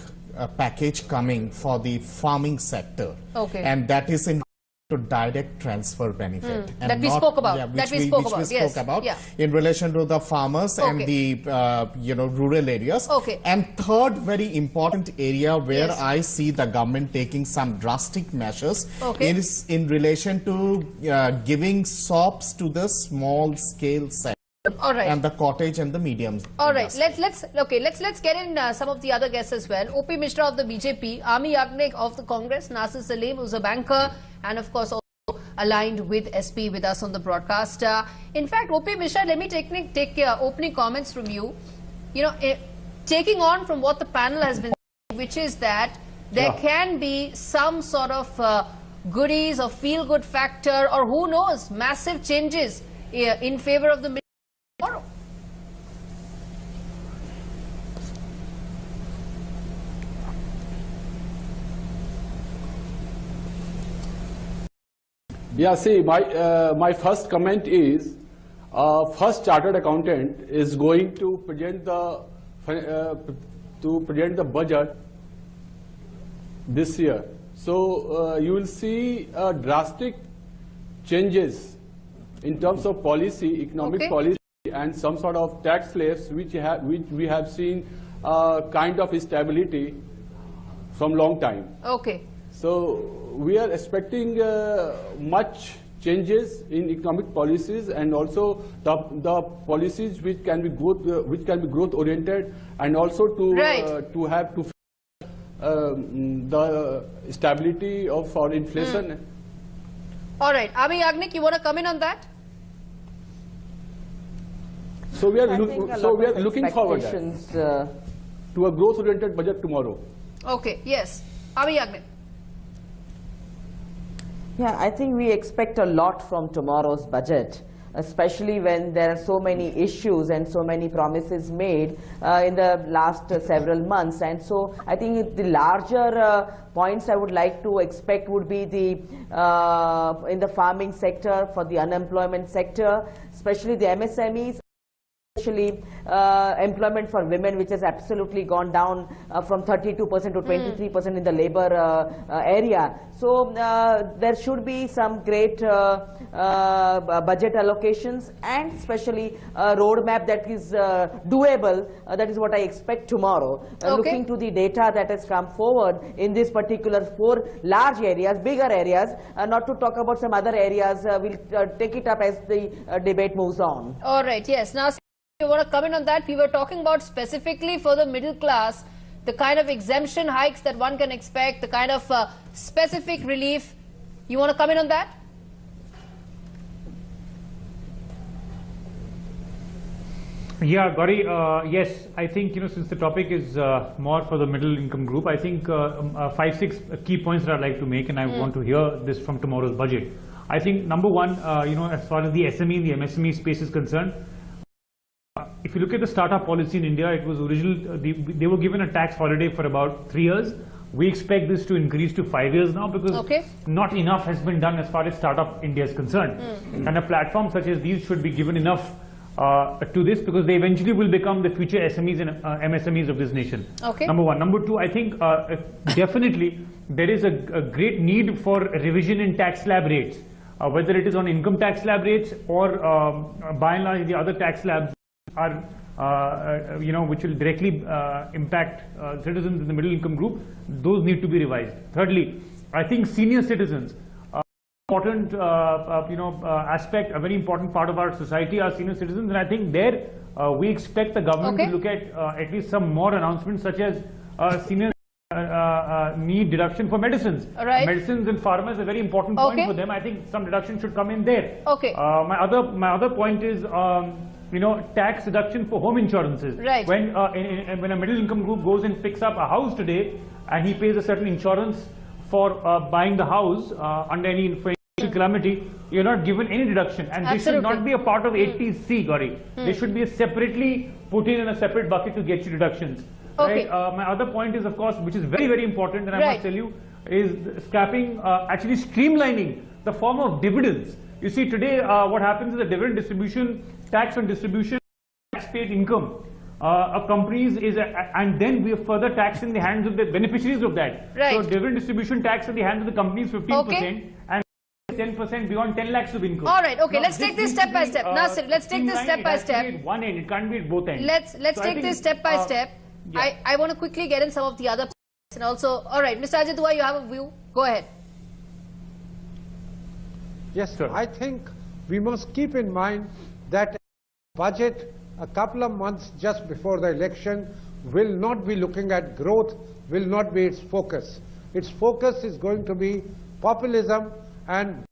package coming for the farming sector, and that is in to direct transfer benefit, and that we spoke about. In relation to the farmers and the rural areas. And third very important area where I see the government taking some drastic measures is in relation to giving SOPs to the small scale sector. And the cottage and the medium. Let's get in some of the other guests as well. O.P. Mishra of the BJP, Ami Yagnik of the Congress, Nasir Salim, who's a banker, and of course also aligned with SP with us on the broadcast. In fact, O.P. Mishra, let me take opening comments from you. You know, taking on from what the panel has been saying, which is that there can be some sort of goodies or feel-good factor, or who knows, massive changes in favor of the middle tomorrow. Yeah, see, my first comment is, first chartered accountant is going to present the budget this year. So you will see drastic changes in terms of policy, economic policy, and some sort of tax slaves, which we have seen kind of stability from long time. So we are expecting much changes in economic policies, and also the policies which can be growth oriented, and also to the stability of our inflation. All right, Ami Yagnik, you want to come in on that? So we are looking forward to a growth oriented budget tomorrow. Yes, Ami Yagnik. Yeah, I think we expect a lot from tomorrow's budget, especially when there are so many issues and so many promises made in the last several months. And so I think the larger points I would like to expect would be in the farming sector, for the unemployment sector, especially the MSMEs, especially employment for women, which has absolutely gone down from 32% to 23% in the labor area. So there should be some great budget allocations and especially a roadmap that is doable. That is what I expect tomorrow. Looking to the data that has come forward in this particular 4 large areas, bigger areas, not to talk about some other areas, we'll take it up as the debate moves on. All right, yes. Now, you want to comment on that? We were talking about specifically for the middle class, the kind of exemption hikes that one can expect, the kind of specific relief. You want to comment on that? Yeah, Gauri, yes, I think, since the topic is more for the middle income group, I think 5-6 key points that I'd like to make, and I want to hear this from tomorrow's budget. I think number one, as far as the SME, the MSME space is concerned, if you look at the startup policy in India, it was originally, they were given a tax holiday for about 3 years. We expect this to increase to 5 years now because not enough has been done as far as startup India is concerned. And a platform such as these should be given enough to this because they eventually will become the future SMEs and MSMEs of this nation. Number one. Number two, I think definitely there is a great need for revision in tax slab rates, whether it is on income tax slab rates or by and large the other tax slabs are, which will directly impact citizens in the middle income group. Those need to be revised. Thirdly, I think senior citizens, important aspect, a very important part of our society are senior citizens, and I think there we expect the government to look at least some more announcements such as senior need deduction for medicines. Medicines and pharma is a very important point for them. I think some deduction should come in there. My other point is tax deduction for home insurances. When when a middle income group goes and picks up a house today and he pays a certain insurance for buying the house under any financial calamity, you're not given any deduction, and this should not be a part of 80C, Gauri. They should be separately put in a separate bucket to get you deductions. My other point is, of course, which is very, very important, and I must tell you, is scrapping, actually streamlining the form of dividends. You see, today what happens is the dividend distribution, tax on distribution, tax paid income of companies is, and then we are further taxed in the hands of the beneficiaries of that. So dividend distribution tax in the hands of the companies 15% and 10% beyond 10 lakhs of income. All right, let's take this step by step. Nasir, let's take this step by step. At one end, it can't be at both ends. Let's take this step by step. I want to quickly get in some of the other points and also, all right, Mr. Ajay Dua, you have a view. Go ahead. Yes, sir. I think we must keep in mind that budget a couple of months just before the election will not be looking at growth, will not be its focus. Its focus is going to be populism and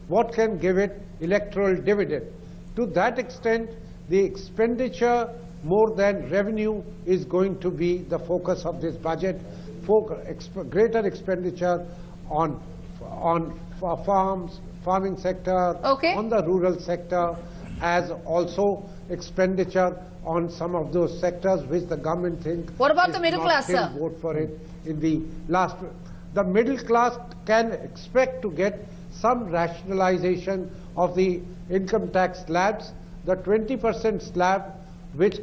what can give it electoral dividend. To that extent, the expenditure more than revenue is going to be the focus of this budget. Greater expenditure on farming sector, on the rural sector, as also expenditure on some of those sectors which the government think. What about the middle class, sir? Vote for it in the last. The middle class can expect to get some rationalization of the income tax slabs. The 20% slab, which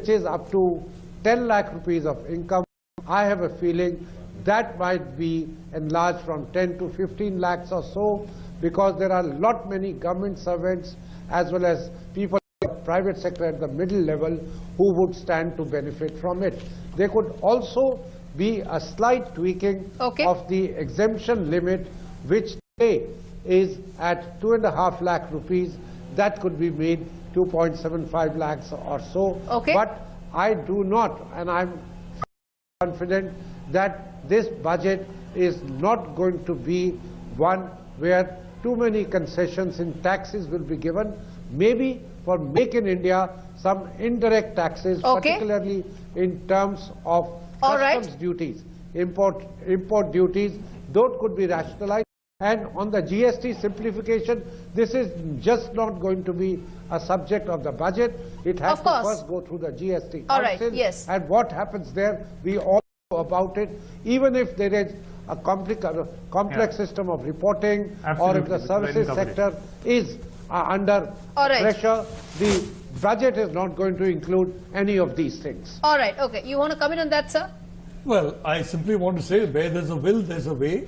is up to 10 lakh rupees of income, I have a feeling that might be enlarged from 10 to 15 lakhs or so, because there are many government servants as well as people in the private sector at the middle level who would stand to benefit from it. There could also be a slight tweaking of the exemption limit, which today is at 2.5 lakh rupees. That could be made 2.75 lakhs or so. But I do not, and I'm confident that this budget is not going to be one where too many concessions in taxes will be given. Maybe for Make in India, some indirect taxes, particularly in terms of customs duties, import duties, those could be rationalized. And on the GST simplification, this is just not going to be a subject of the budget. It has to first go through the GST Council. And what happens there, we all know about it. Even if there is a complex system of reporting, or if the services sector is under pressure, the budget is not going to include any of these things. All right, okay. You want to comment on that, sir? Well, I simply want to say where there's a will, there's a way.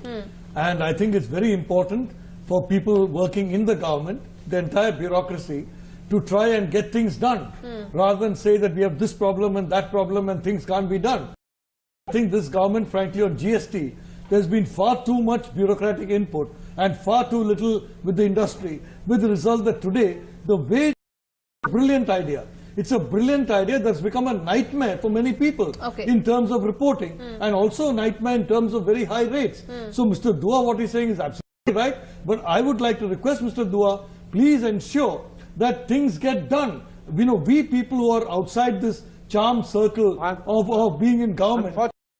And I think it's very important for people working in the government, the entire bureaucracy, to try and get things done, rather than say that we have this problem and that problem and things can't be done. I think this government, frankly, on GST, there's been far too much bureaucratic input and far too little with the industry, with the result that today, the wage is a brilliant idea. It's a brilliant idea that's become a nightmare for many people in terms of reporting and also a nightmare in terms of very high rates. So Mr. Dua, what he's saying is absolutely right, but I would like to request Mr. Dua, please ensure that things get done. You know, we people who are outside this charmed circle of being in government,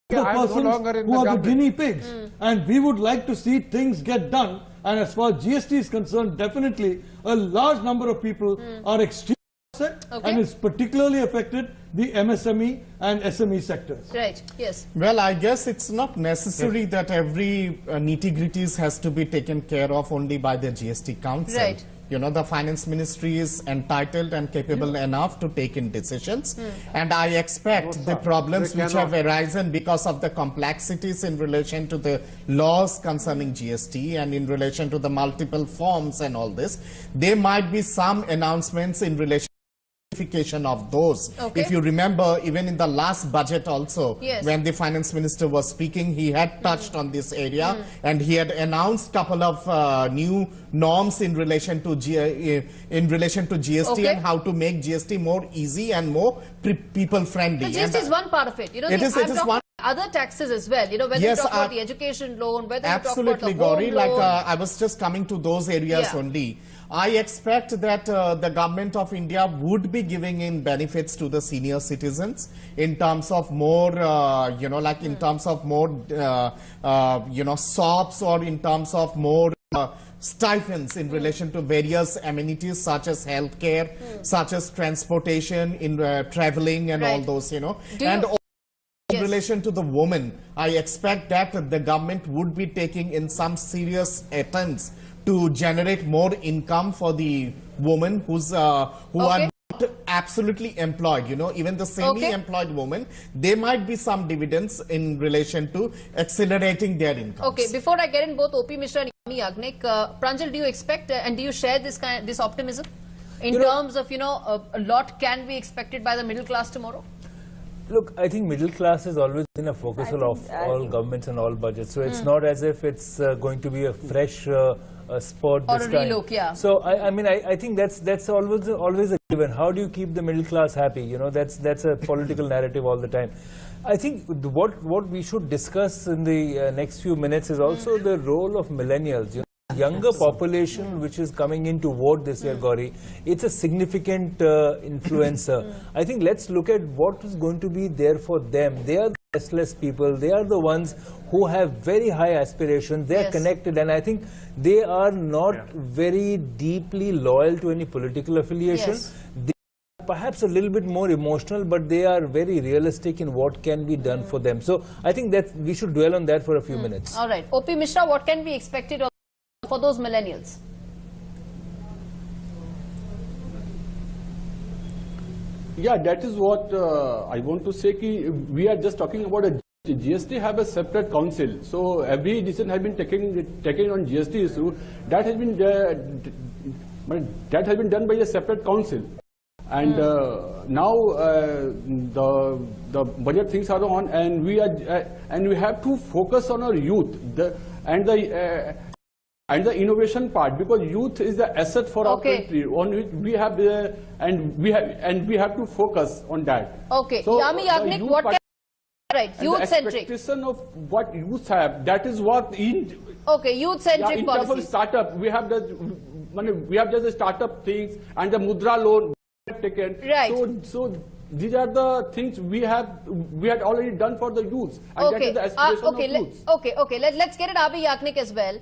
the persons who are the guinea pigs, and we would like to see things get done. And as far as GST is concerned, definitely a large number of people are extremely upset, and it's particularly affected the MSME and SME sectors. Right, yes. Well, I guess it's not necessary that every nitty-gritties has to be taken care of only by the GST Council. Right. You know, the finance ministry is entitled and capable enough to take in decisions. And I expect the problems which have arisen because of the complexities in relation to the laws concerning GST and in relation to the multiple forms and all this, there might be some announcements in relation of those. If you remember, even in the last budget also, when the finance minister was speaking, he had touched on this area and he had announced couple of new norms in relation to GST and how to make GST more easy and more people friendly. The GST is one part of it. You know, it is one. Other taxes as well, you know, whether you talk about the education loan, whether you talk about the Gauri, home loan. I was just coming to those areas only. I expect that the government of India would be giving in benefits to the senior citizens in terms of more, you know, like in terms of more, you know, SOPs or in terms of more stipends in relation to various amenities such as healthcare, such as transportation, in traveling and all those, you know. In relation to the woman, I expect that the government would be taking in some serious attempts to generate more income for the women who's who are not absolutely employed. You know, even the semi-employed women, there might be some dividends in relation to accelerating their income. Okay, before I get in both OP Mishra and Yami Yagnik, Pranjal, do you expect and do you share this optimism in terms of, you know, a lot can be expected by the middle class tomorrow? Look, I think middle class has always been a focus of all governments and all budgets. So it's not as if it's going to be a fresh spot this time. Or a relook, So I think that's always a given. How do you keep the middle class happy? You know, that's a political narrative all the time. I think what we should discuss in the next few minutes is also the role of millennials. You know, younger population which is coming in to vote this year, Gauri, it's a significant influencer. I think let's look at what is going to be there for them. They are the restless people. They are the ones who have very high aspirations. They are connected, and I think they are not very deeply loyal to any political affiliation. They are perhaps a little bit more emotional, but they are very realistic in what can be done for them. So I think that we should dwell on that for a few minutes. All right. OP Mishra, what can be expected for those millennials? Yeah, that is what I want to say. We are just talking about a GST have a separate council. So every decision has been taken on GST issue. That has been done by a separate council. And now the budget things are on, and we have to focus on our youth and the innovation part, because youth is the asset for our country, on which we have and we have to focus on that. Okay, so Yami Yagnik, what can youth centric? The expectation of what youth have, that is what youth centric in terms of startup, we have just the startup things and the mudra loan taken. So these are the things we had already done for the youth, and that is the aspiration of youth. Let's get it Abi Yagnik as well.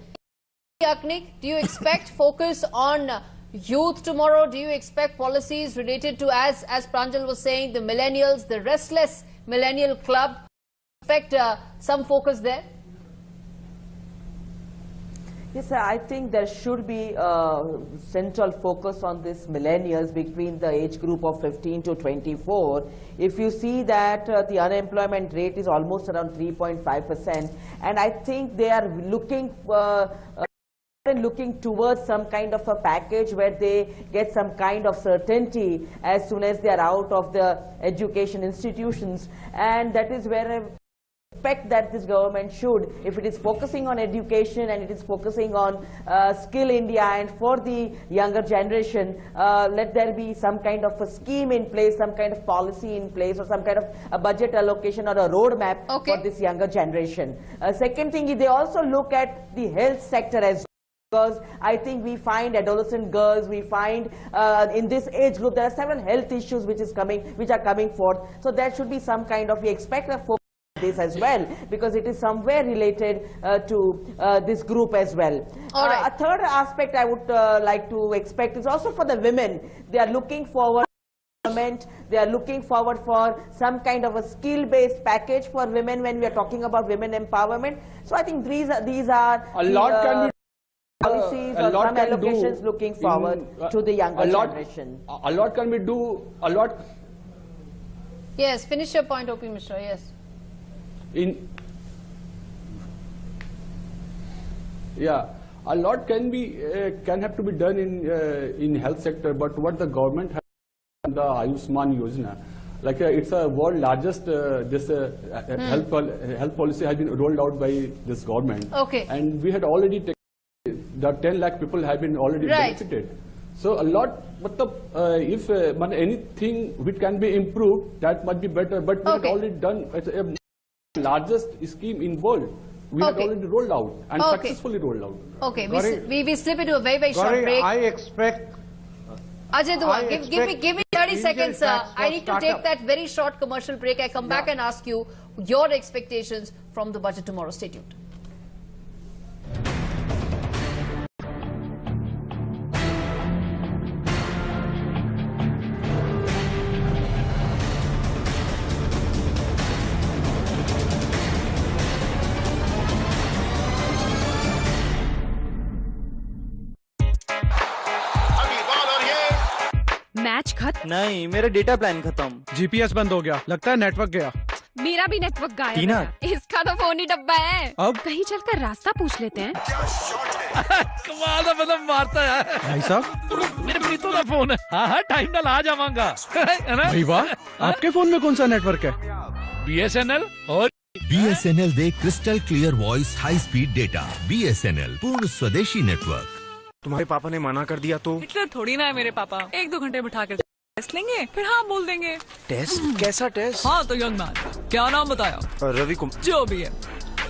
Yagnik, do you expect focus on youth tomorrow? Do you expect policies related to, as Pranjal was saying, the millennials, the restless millennial club? Expect some focus there? Yes, sir, I think there should be central focus on this millennials between the age group of 15 to 24. If you see that the unemployment rate is almost around 3.5%, and I think they are looking towards some kind of a package where they get some kind of certainty as soon as they are out of the education institutions, and that is where I expect that this government should, if it is focusing on education and it is focusing on Skill India and for the younger generation, let there be some kind of a scheme in place, some kind of policy in place, or some kind of a budget allocation or a roadmap for this younger generation. Second thing is they also look at the health sector as well. Because I think we find adolescent girls, we find in this age group there are several health issues which are coming forth. So there should be some kind of, we expect a focus on this as well, because it is somewhere related to this group as well. A third aspect I would like to expect is also for the women. They are looking forward. They are looking forward for some kind of a skill-based package for women when we are talking about women empowerment. So I think these are a lot can be policies or some allocations looking forward to the younger generation. A lot can be a lot. Yes, finish your point, OP Mishra. Yes. A lot can have to be done in health sector, but what the government has done, the Ayushman Yojana, like it's a world largest health policy has been rolled out by this government. Okay. And we had already taken. The 10 lakh people have been already benefited. So a lot, but if anything which can be improved, that might be better. But we had already done the largest scheme in world. We had already rolled out and successfully rolled out. Okay, we slip into a very short break. I expect. Ajay Dua, give me 30 seconds, sir. I need to take that very short commercial break. I come back and ask you your expectations from the budget tomorrow. Stay tuned. Match खत्म? नहीं, मेरा data plan खत्म। GPS बंद हो गया, लगता है network गया। मेरा भी नेटवर्क गायब टीना, है। इसका तो फोन ही डब्बा है। अब कहीं चलकर रास्ता पूछ लेते हैं। कमाल दा मतलब मारता है भाई साहब। मेरे प्रीतो का फोन है। हाँ टाइम ना ला जावांगा है ना भाई वाह। आपके फोन में कौन सा नेटवर्क है? BSNL और BSNL दे crystal clear voice high speed data. BSNL पूर्ण स्वदेशी नेटवर्क। तुम्हारे पापा ने मना कर दिया तो? इतना थोड़ी ना है मेरे पापा, 1-2 घंटे बिठा कर टेस्ट लेंगे फिर हाँ बोल देंगे। टेस्ट? कैसा टेस्ट? हाँ तो यंग मैन, क्या नाम बताया? रवि कुमार। जो भी है,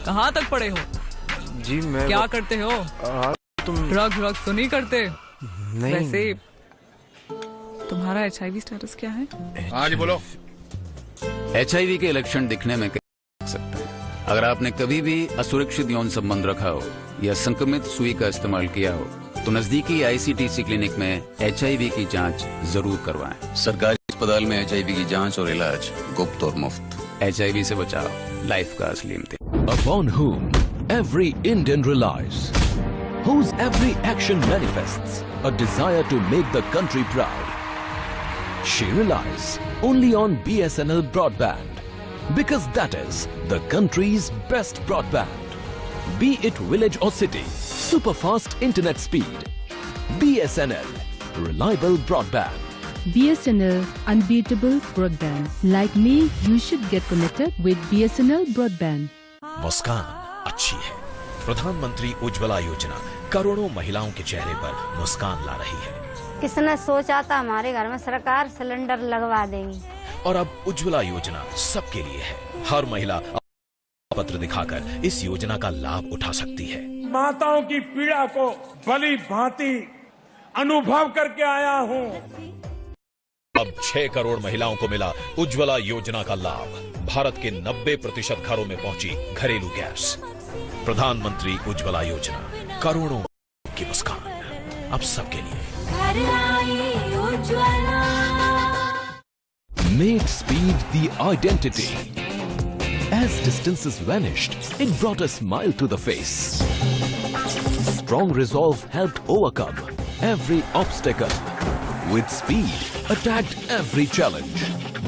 कहाँ तक पढ़े हो? जी मैं क्या करते हो? तुम ड्रग्स तो नहीं करते? नहीं। वैसे तुम्हारा HIV स्टेटस क्या है? हाँ जी बोलो। HIV के लक्षण दिखने में सकते हैं। अगर आपने कभी भी असुरक्षित यौन संबंध रखा हो या संक्रमित सुई का इस्तेमाल किया हो तो नजदीकी ICTC क्लिनिक में HIV की जांच जरूर करवाएं। सरकारी अस्पताल में HIV की जांच और इलाज गुप्त और मुफ्त। HIV से बचाओ, लाइफ का असली इम्तिहान। Upon whom every Indian relies, whose every action manifests a desire to make the country proud. She relies only on BSNL broadband because that is the country's best broadband. Be it village or city, super fast internet speed. BSNL, reliable broadband. BSNL, unbeatable broadband. Like me, you should get connected with BSNL broadband. मुस्कान अच्छी है। प्रधानमंत्री उज्ज्वला योजना करोड़ों महिलाओं के चेहरे पर मुस्कान ला रही है। किसने सोचा था हमारे घर में सरकार सिलेंडर लगवा देगी। और अब उज्ज्वला योजना सबके लिए है। हर महिला पत्र दिखाकर इस योजना का लाभ उठा सकती है। माताओं की पीड़ा को भली भांति अनुभव करके आया हूँ। अब 6 करोड़ महिलाओं को मिला उज्ज्वला योजना का लाभ। भारत के 90% घरों में पहुंची घरेलू गैस। प्रधानमंत्री उज्ज्वला योजना, करोड़ों की मुस्कान अब सबके लिए। Made speed the identity. As distances vanished, it brought a smile to the face. strong resolve helped overcome every obstacle. With speed, attacked every challenge.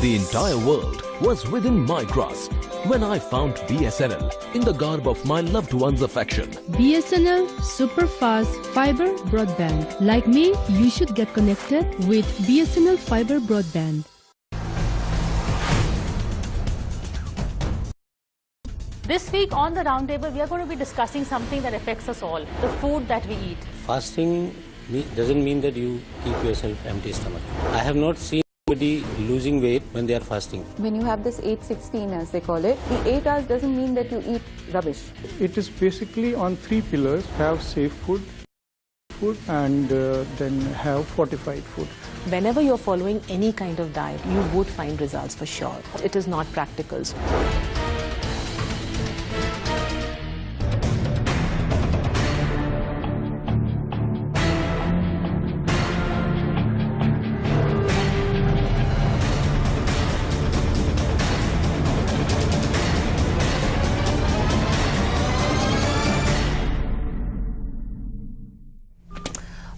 The entire world was within my grasp when I found BSNL in the garb of my loved one's affection. BSNL super fast fiber broadband. Like me, you should get connected with BSNL fiber broadband. This week on the roundtable, we are going to be discussing something that affects us all, the food that we eat. Fasting doesn't mean that you keep yourself empty stomach. I have not seen anybody losing weight when they are fasting. When you have this 8-16 as they call it, the 8 hours doesn't mean that you eat rubbish. It is basically on 3 pillars: have safe food, and then have fortified food. Whenever you're following any kind of diet, you would find results for sure. It is not practical.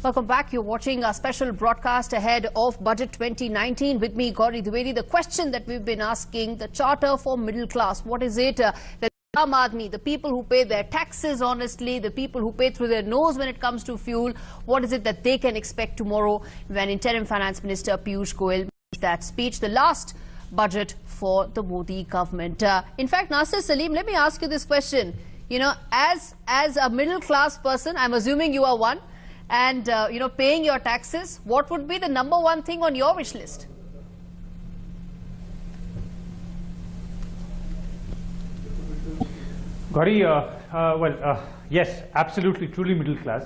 Welcome back. You're watching our special broadcast ahead of Budget 2019 with me, Gauri Dwivedi. The question that we've been asking, the charter for middle class, what is it that Aam Aadmi, the people who pay their taxes honestly, the people who pay through their nose when it comes to fuel, what is it that they can expect tomorrow when Interim Finance Minister Piyush Goyal makes that speech, the last budget for the Modi government? In fact, Nasir Salim, let me ask you this question. You know, as a middle class person, I'm assuming you are one, and you know, paying your taxes, what would be the #1 thing on your wish list? Gauri, yes, absolutely, truly middle class.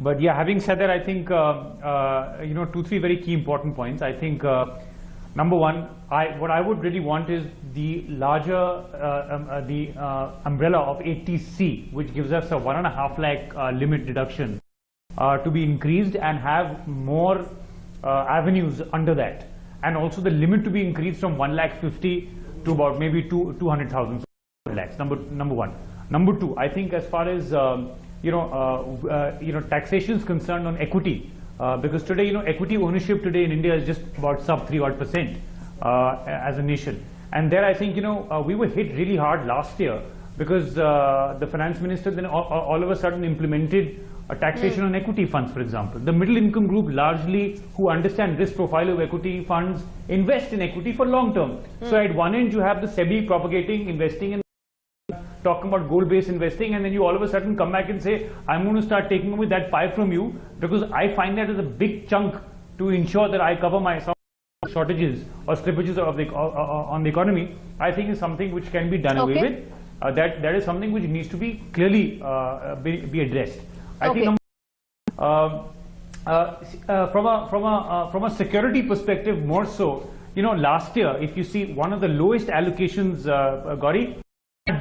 But yeah, having said that, I think, you know, 2-3 very key important points. I think, #1, what I would really want is the larger, umbrella of 80C, which gives us a 1.5 lakh limit deduction, to be increased and have more avenues under that. And also the limit to be increased from 1,50,000 to about maybe 200,000 lakhs. Number one. #2, I think as far as you know, taxation is concerned on equity, because today, you know, equity ownership today in India is just about sub 3% as a nation. And there I think, you know, we were hit really hard last year because the finance minister then all of a sudden implemented a taxation on equity funds, for example. The middle income group largely who understand risk profile of equity funds invest in equity for long term. So at one end you have the SEBI propagating investing and talking about goal-based investing, and then you all of a sudden come back and say, I'm going to start taking away that pie from you because I find that as a big chunk to ensure that I cover my shortages or slippages of the, on the economy. I think is something which can be done away with. That is something which needs to be clearly be addressed. I think from a security perspective more so, you know, last year if you see one of the lowest allocations, Gauri,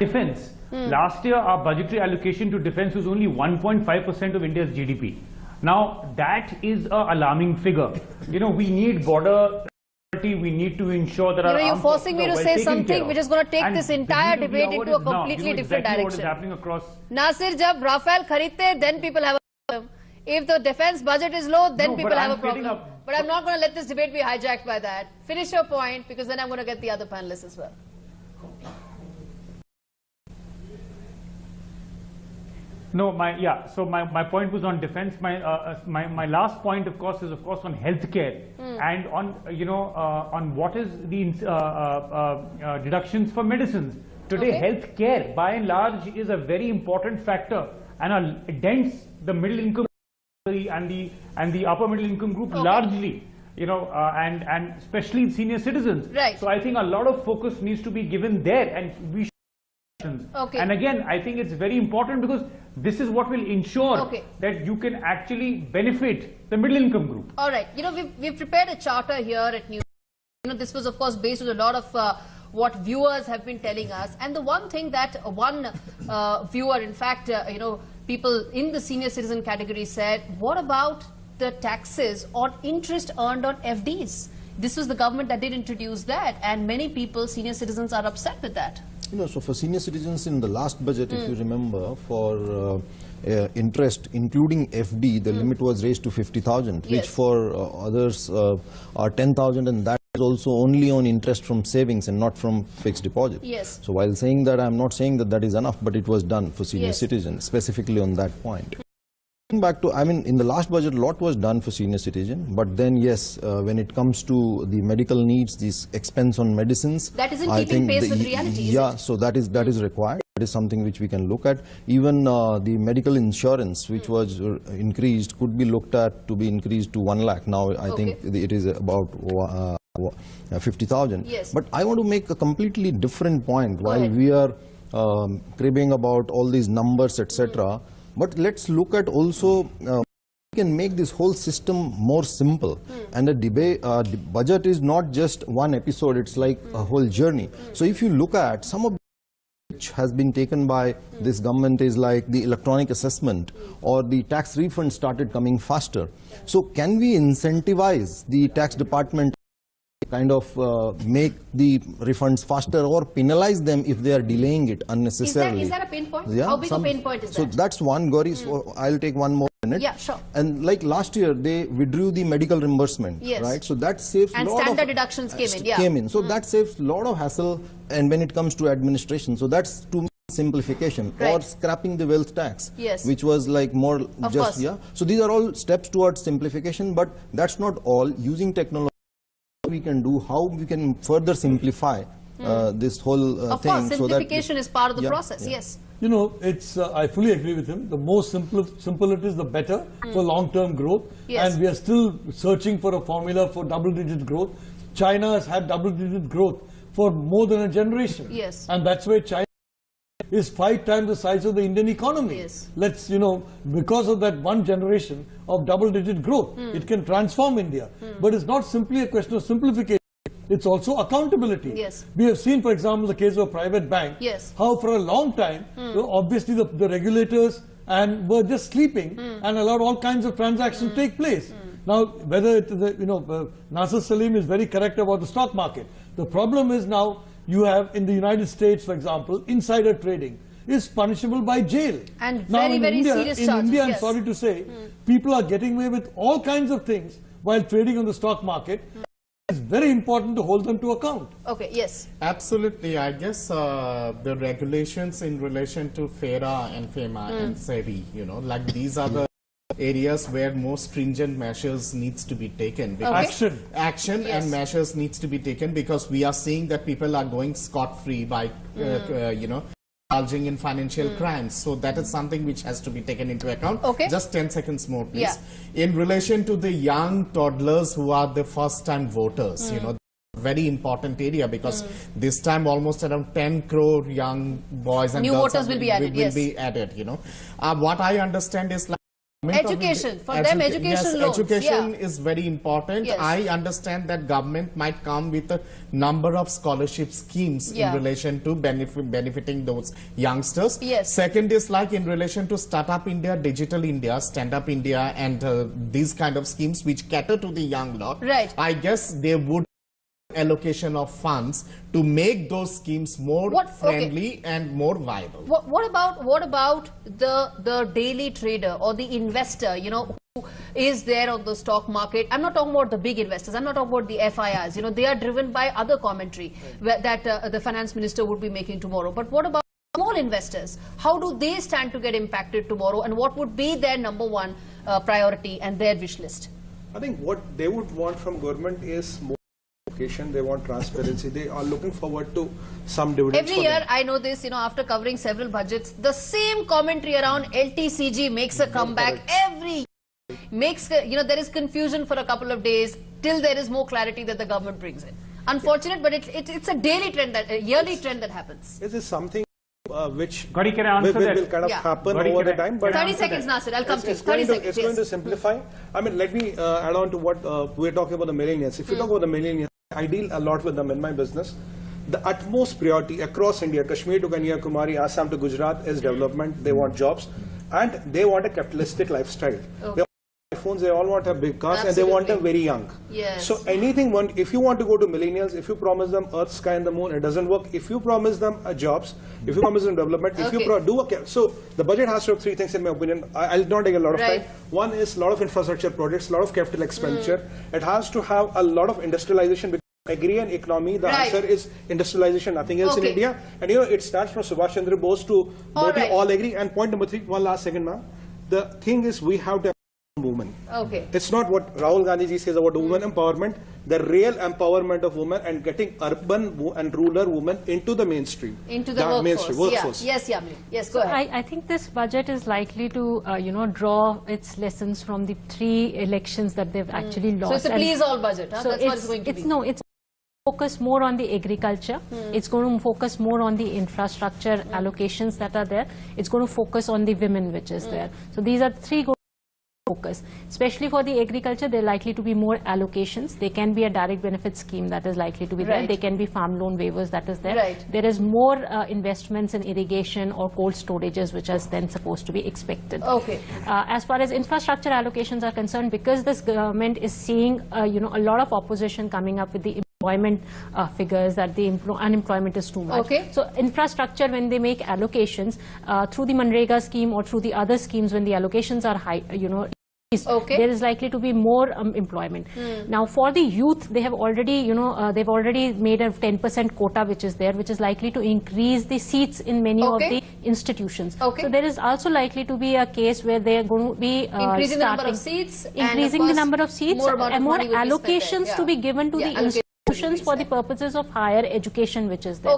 defense. Last year our budgetary allocation to defense was only 1.5% of India's GDP. Now that is an alarming figure. You know, we need border security, we need to ensure that you're forcing me to say something which is going to take this entire debate into a completely different direction. What is happening across Nasir, jab Rafale kharidte, then people have a problem. If the defense budget is low, then people have a problem. But I'm not going to let this debate be hijacked by that. Finish your point, because then I'm going to get the other panelists as well. No, so my point was on defense. My last point, of course, is on healthcare and on, you know, on what is the deductions for medicines. Today, healthcare by and large is a very important factor and dents the middle income and the upper middle income group largely. You know, and especially senior citizens. Right. So I think a lot of focus needs to be given there, and we should. And again, I think it's very important because this is what will ensure that you can actually benefit the middle income group. All right. You know, we've prepared a charter here at NewsX. You know, this was of course based on a lot of what viewers have been telling us. And the one thing that one viewer, in fact, you know, people in the senior citizen category said, what about the taxes on interest earned on FDs? This was the government that did introduce that, and many people, senior citizens, are upset with that. You know, so for senior citizens in the last budget, if you remember, for interest, including FD, the limit was raised to 50,000, which for others are 10,000, and that is also only on interest from savings and not from fixed deposit. Yes. So while saying that, I'm not saying that that is enough, but it was done for senior citizens, specifically on that point. Back to, I mean, in the last budget, a lot was done for senior citizen, but then yes, when it comes to the medical needs, this expense on medicines, that isn't keeping pace with reality. Yeah, so that is required. That is something which we can look at. Even the medical insurance, which was increased, could be looked at to be increased to 1 lakh. Now I think it is about 50,000. Yes. But I want to make a completely different point. While we are cribbing about all these numbers, etc. But let's look at also, we can make this whole system more simple. And the debate, the budget is not just one episode, it's like a whole journey. So if you look at some of which has been taken by this government is like the electronic assessment or the tax refund started coming faster. So can we incentivize the tax department kind of make the refunds faster or penalize them if they are delaying it unnecessarily? Is that a pain point? Yeah, how big a pain point is that? So that's one, Gauri. So I'll take one more minute. Yeah, sure. And like last year, they withdrew the medical reimbursement, right? So that saves and lot standard of deductions came in. So that saves a lot of hassle, and when it comes to administration, so that's to simplification or scrapping the wealth tax, which was like more just So these are all steps towards simplification, but that's not all. Using technology, we can do, how we can further simplify this whole of thing. course, simplification is part of the process. Yes. You know, it's I fully agree with him. The more simple it is, the better for long-term growth. And we are still searching for a formula for double-digit growth. China has had double-digit growth for more than a generation. Yes. And that's where China is 5 times the size of the Indian economy. Yes. Let's, you know, because of that one generation of double-digit growth, it can transform India. But it's not simply a question of simplification. It's also accountability. Yes. We have seen, for example, the case of a private bank, how for a long time, obviously the regulators were just sleeping and allowed all kinds of transactions to take place. Now, whether it is, you know, Nasser Salim is very correct about the stock market. The problem is now you have in the United States, for example, insider trading is punishable by jail. And now very serious charges. In India, I'm sorry to say, people are getting away with all kinds of things while trading on the stock market. It's very important to hold them to account. Okay, yes. Absolutely. I guess the regulations in relation to FERA and FEMA and SEBI, you know, like these are the areas where more stringent measures needs to be taken. Action and measures needs to be taken, because we are seeing that people are going scot-free by, you know, indulging in financial crimes. So that is something which has to be taken into account. Just 10 seconds more, please. In relation to the young toddlers who are the first-time voters, you know, very important area, because this time almost around 10 crore young boys and new girls voters will be added. You know, what I understand is like education for them. Education loans. Education is very important. I understand that government might come with a number of scholarship schemes in relation to benefiting those youngsters. Second is like in relation to Startup India, Digital India, Stand Up India, and these kind of schemes which cater to the young lot. I guess they would allocation of funds to make those schemes more friendly and more viable. What about the daily trader or the investor, you know, who is there on the stock market? I'm not talking about the big investors. I'm not talking about the FIRs. You know, they are driven by other commentary that the finance minister would be making tomorrow. But what about small investors? How do they stand to get impacted tomorrow, and what would be their number one priority and their wish list? I think what they would want from government is more education. They want transparency. They are looking forward to some dividends. Every year, I know this, you know, after covering several budgets, the same commentary around LTCG makes a comeback every year. Makes, you know, there is confusion for a couple of days till there is more clarity that the government brings in. Unfortunate, but it's a daily trend, a yearly trend that happens. This is something which Gauri, can I answer will kind of happen over the time. But 30 seconds, Nasir. I'll come to you. 30 seconds. It's going to simplify. I mean, let me add on to what we're talking about the millennials. If you talk about the millennials, I deal a lot with them in my business. The utmost priority across India, Kashmir to Kanyakumari, Assam to Gujarat, is development. They want jobs, and they want a capitalistic lifestyle. They want smartphones, they all want to have big cars, and they want them very young. Yes. So anything, if you want to go to millennials, if you promise them earth, sky and the moon, it doesn't work. If you promise them jobs, if you promise them development, if you do so the budget has to have three things in my opinion. I'll not take a lot of time. One is a lot of infrastructure projects, a lot of capital expenditure. It has to have a lot number of industrialization, because agrarian economy, the answer is industrialization, nothing else in India. And you know, it starts from Subhash Chandra Bose to Modi, all agree. And point number 3, one last second, ma'am. The thing is, we have to empower women. It's not what Rahul Gandhi ji says about women empowerment. The real empowerment of women and getting urban and rural women into the mainstream. Into the workforce. Yes, Yamini. Yes, go ahead. I think this budget is likely to, draw its lessons from the 3 elections that they've actually lost. So it's a please-all budget, huh? So that's what it's going to be. No, it's focus more on the agriculture. It's going to focus more on the infrastructure allocations that are there. It's going to focus on the women, which is there. So these are 3 focus. Especially for the agriculture, there are likely to be more allocations. There can be a direct benefit scheme that is likely to be there. There can be farm loan waivers that is there. There is more investments in irrigation or cold storages, which is then supposed to be expected. As far as infrastructure allocations are concerned, because this government is seeing a lot of opposition coming up with the employment figures that the unemployment is too much. So infrastructure, when they make allocations through the Manrega scheme or through the other schemes, when the allocations are high, there is likely to be more employment. Now, for the youth, they have already, they've already made a 10% quota, which is there, which is likely to increase the seats in many of the institutions. So there is also likely to be a case where they are going to be increasing the number of seats, increasing the number of seats, more and more allocations to be given to the institutions for the purposes of higher education, which is there.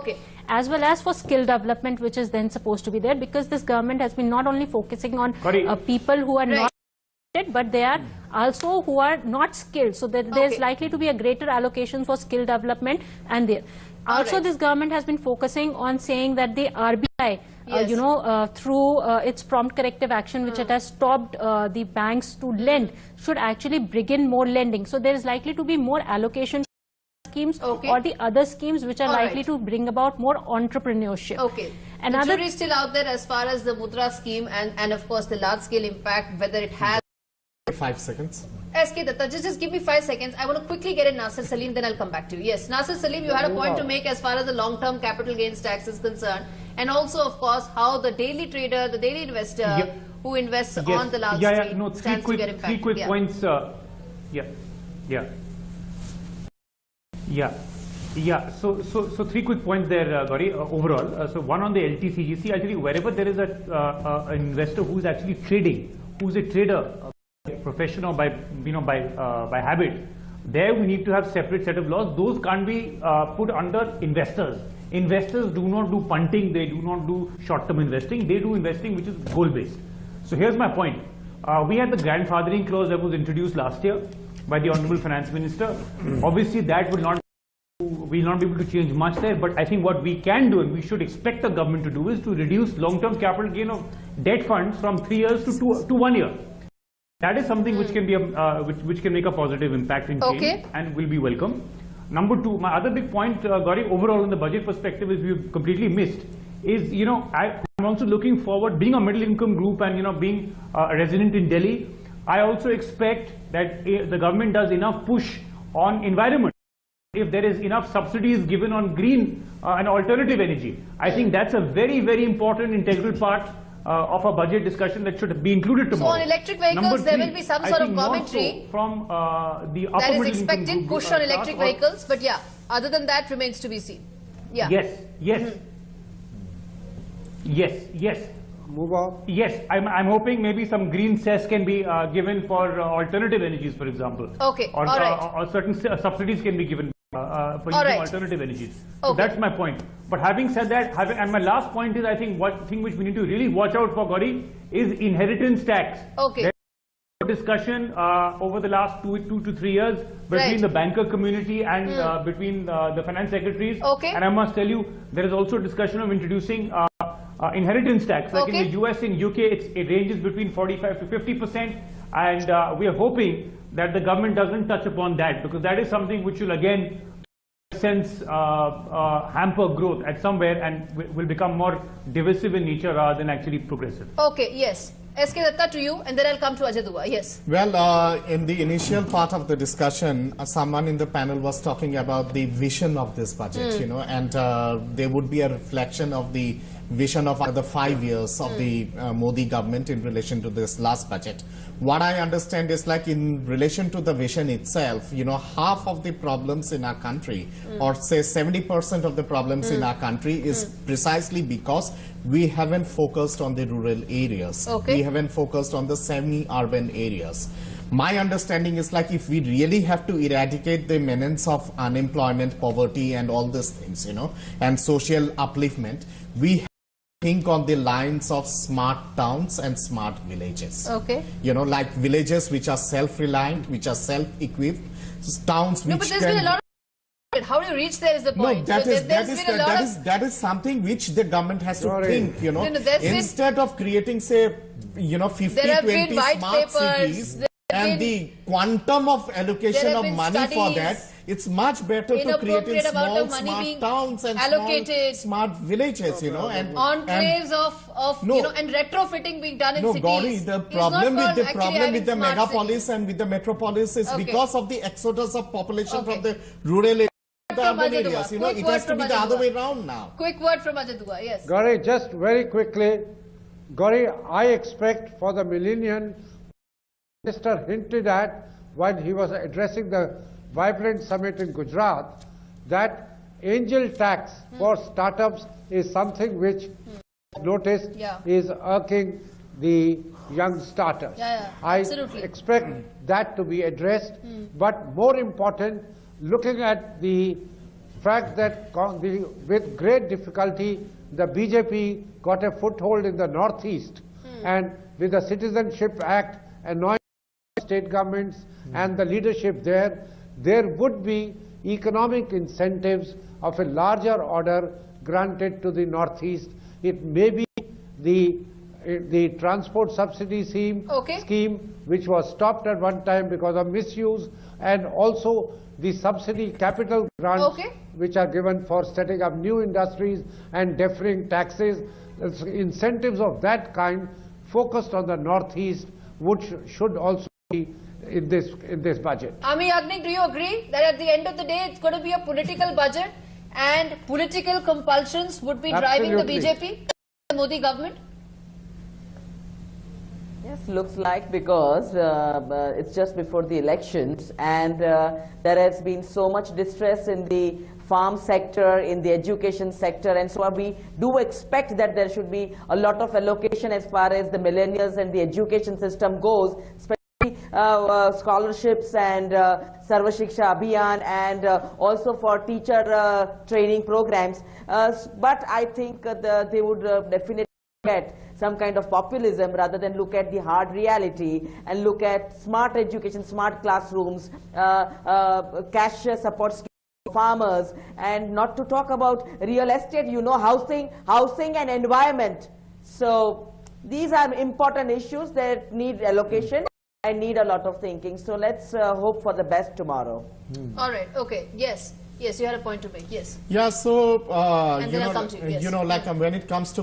As well as for skill development, which is then supposed to be there, because this government has been not only focusing on people who are not, but they are also who are not skilled. So there's likely to be a greater allocation for skill development. And there also this government has been focusing on saying that the RBI, through its prompt corrective action, which it has stopped the banks to lend, should actually bring in more lending. So there is likely to be more allocation schemes or the other schemes which are likely to bring about more entrepreneurship. The jury is still out there as far as the Mudra scheme and of course the large scale impact, whether it has. 5 seconds. SK Datta, just give me 5 seconds. I want to quickly get in Nasir Salim, then I'll come back to you. Yes, Nasir Salim, you had a point to make as far as the long-term capital gains tax is concerned, and also, of course, how the daily trader, the daily investor who invests on the large street stands to get impacted. 3 quick points. So 3 quick points there, Gauri, overall. So one on the LTCGC, actually, wherever there is an investor who is actually trading, who is a trader, profession or by habit, there we need to have separate set of laws. Those can't be put under investors. Investors do not do punting, they do not do short-term investing, they do investing which is goal-based. So here's my point. We had the grandfathering clause that was introduced last year by the Honorable Finance Minister. Obviously that will not be able to change much there, but I think what we can do and we should expect the government to do is to reduce long-term capital gain of debt funds from 3 years to 1 year. That is something which can be which can make a positive impact in change and will be welcome. Number 2, my other big point, Gauri, overall in the budget perspective is we've completely missed is, I'm also looking forward, being a middle income group and being a resident in Delhi, I also expect that the government does enough push on environment. If there is enough subsidies given on green and alternative energy, I think that's a very, very important integral part of a budget discussion that should be included tomorrow. So on electric vehicles, there will be some sort of commentary from the upper that is expected push on electric vehicles, but yeah, other than that remains to be seen. Yes. Move on. Yes, I'm hoping maybe some green cess can be given for alternative energies, for example. Or certain subsidies can be given for using alternative energies. So that's my point. But having said that, and my last point is, I think one thing which we need to really watch out for, Gauri, is inheritance tax. There's a discussion over the last 2 to 3 years between the banker community and between the finance secretaries. And I must tell you, there is also a discussion of introducing inheritance tax. Like in the US, in UK, it ranges between 45 to 50%. And we are hoping that the government doesn't touch upon that, because that is something which will again hamper growth at somewhere and will become more divisive in nature rather than actually progressive. Yes. S.K. Datta, to you, and then I'll come to Ajay Dua. Yes. Well, in the initial part of the discussion, someone in the panel was talking about the vision of this budget, you know, and there would be a reflection of the vision of the 5 years of the Modi government in relation to this last budget. What I understand is, like, in relation to the vision itself, you know, half of the problems in our country, or say 70% of the problems in our country is precisely because we haven't focused on the rural areas. We haven't focused on the semi-urban areas. My understanding is, like, if we really have to eradicate the menace of unemployment, poverty and all these things, you know, and social upliftment, we think on the lines of smart towns and smart villages. You know, like villages which are self-reliant, which are self-equipped, towns which but there's been a lot of... How do you reach there is the point. No, that is something which the government has to think, you know. Instead of creating, say, you know, 50-20 smart cities, and the quantum of allocation of money for that, it's much better to create small smart towns and smart villages, you know, and enclaves of you know, and retrofitting being done in cities. No, Gauri, the problem with the megapolis and with the metropolis is because of the exodus of population from the rural areas. The urban areas, you know, it has to be the other way around now. Quick word from Ajay Dua, yes. Gauri, just very quickly, Gauri, I expect for the millennium, Minister hinted at when he was addressing the Vibrant Summit in Gujarat, that angel tax for startups is something which noticed is irking the young starters. I expect that to be addressed, but more important, looking at the fact that with great difficulty the BJP got a foothold in the Northeast, and with the Citizenship Act annoying state governments and the leadership there would be economic incentives of a larger order granted to the Northeast. It may be the transport subsidy scheme, which was stopped at one time because of misuse, and also the subsidy capital grants which are given for setting up new industries and deferring taxes. Incentives of that kind focused on the Northeast should also be in this budget. Ami Agnik, do you agree that at the end of the day it's going to be a political budget and political compulsions would be driving the BJP, the Modi government? Yes, looks like, because it's just before the elections, and there has been so much distress in the farm sector, in the education sector, and so we do expect that there should be a lot of allocation as far as the millennials and the education system goes, especially scholarships and Sarva Shiksha Abhiyan, and also for teacher training programs. But I think they would definitely get some kind of populism rather than look at the hard reality and look at smart education, smart classrooms, cash support schemes for farmers, and not to talk about real estate, you know, housing and environment. So these are important issues that need allocation and need a lot of thinking. So let's hope for the best tomorrow. All right. Okay. Yes. Yes, you had a point to make. Yes. Yeah. So and then I'll come to you. Yes. You know, like when it comes to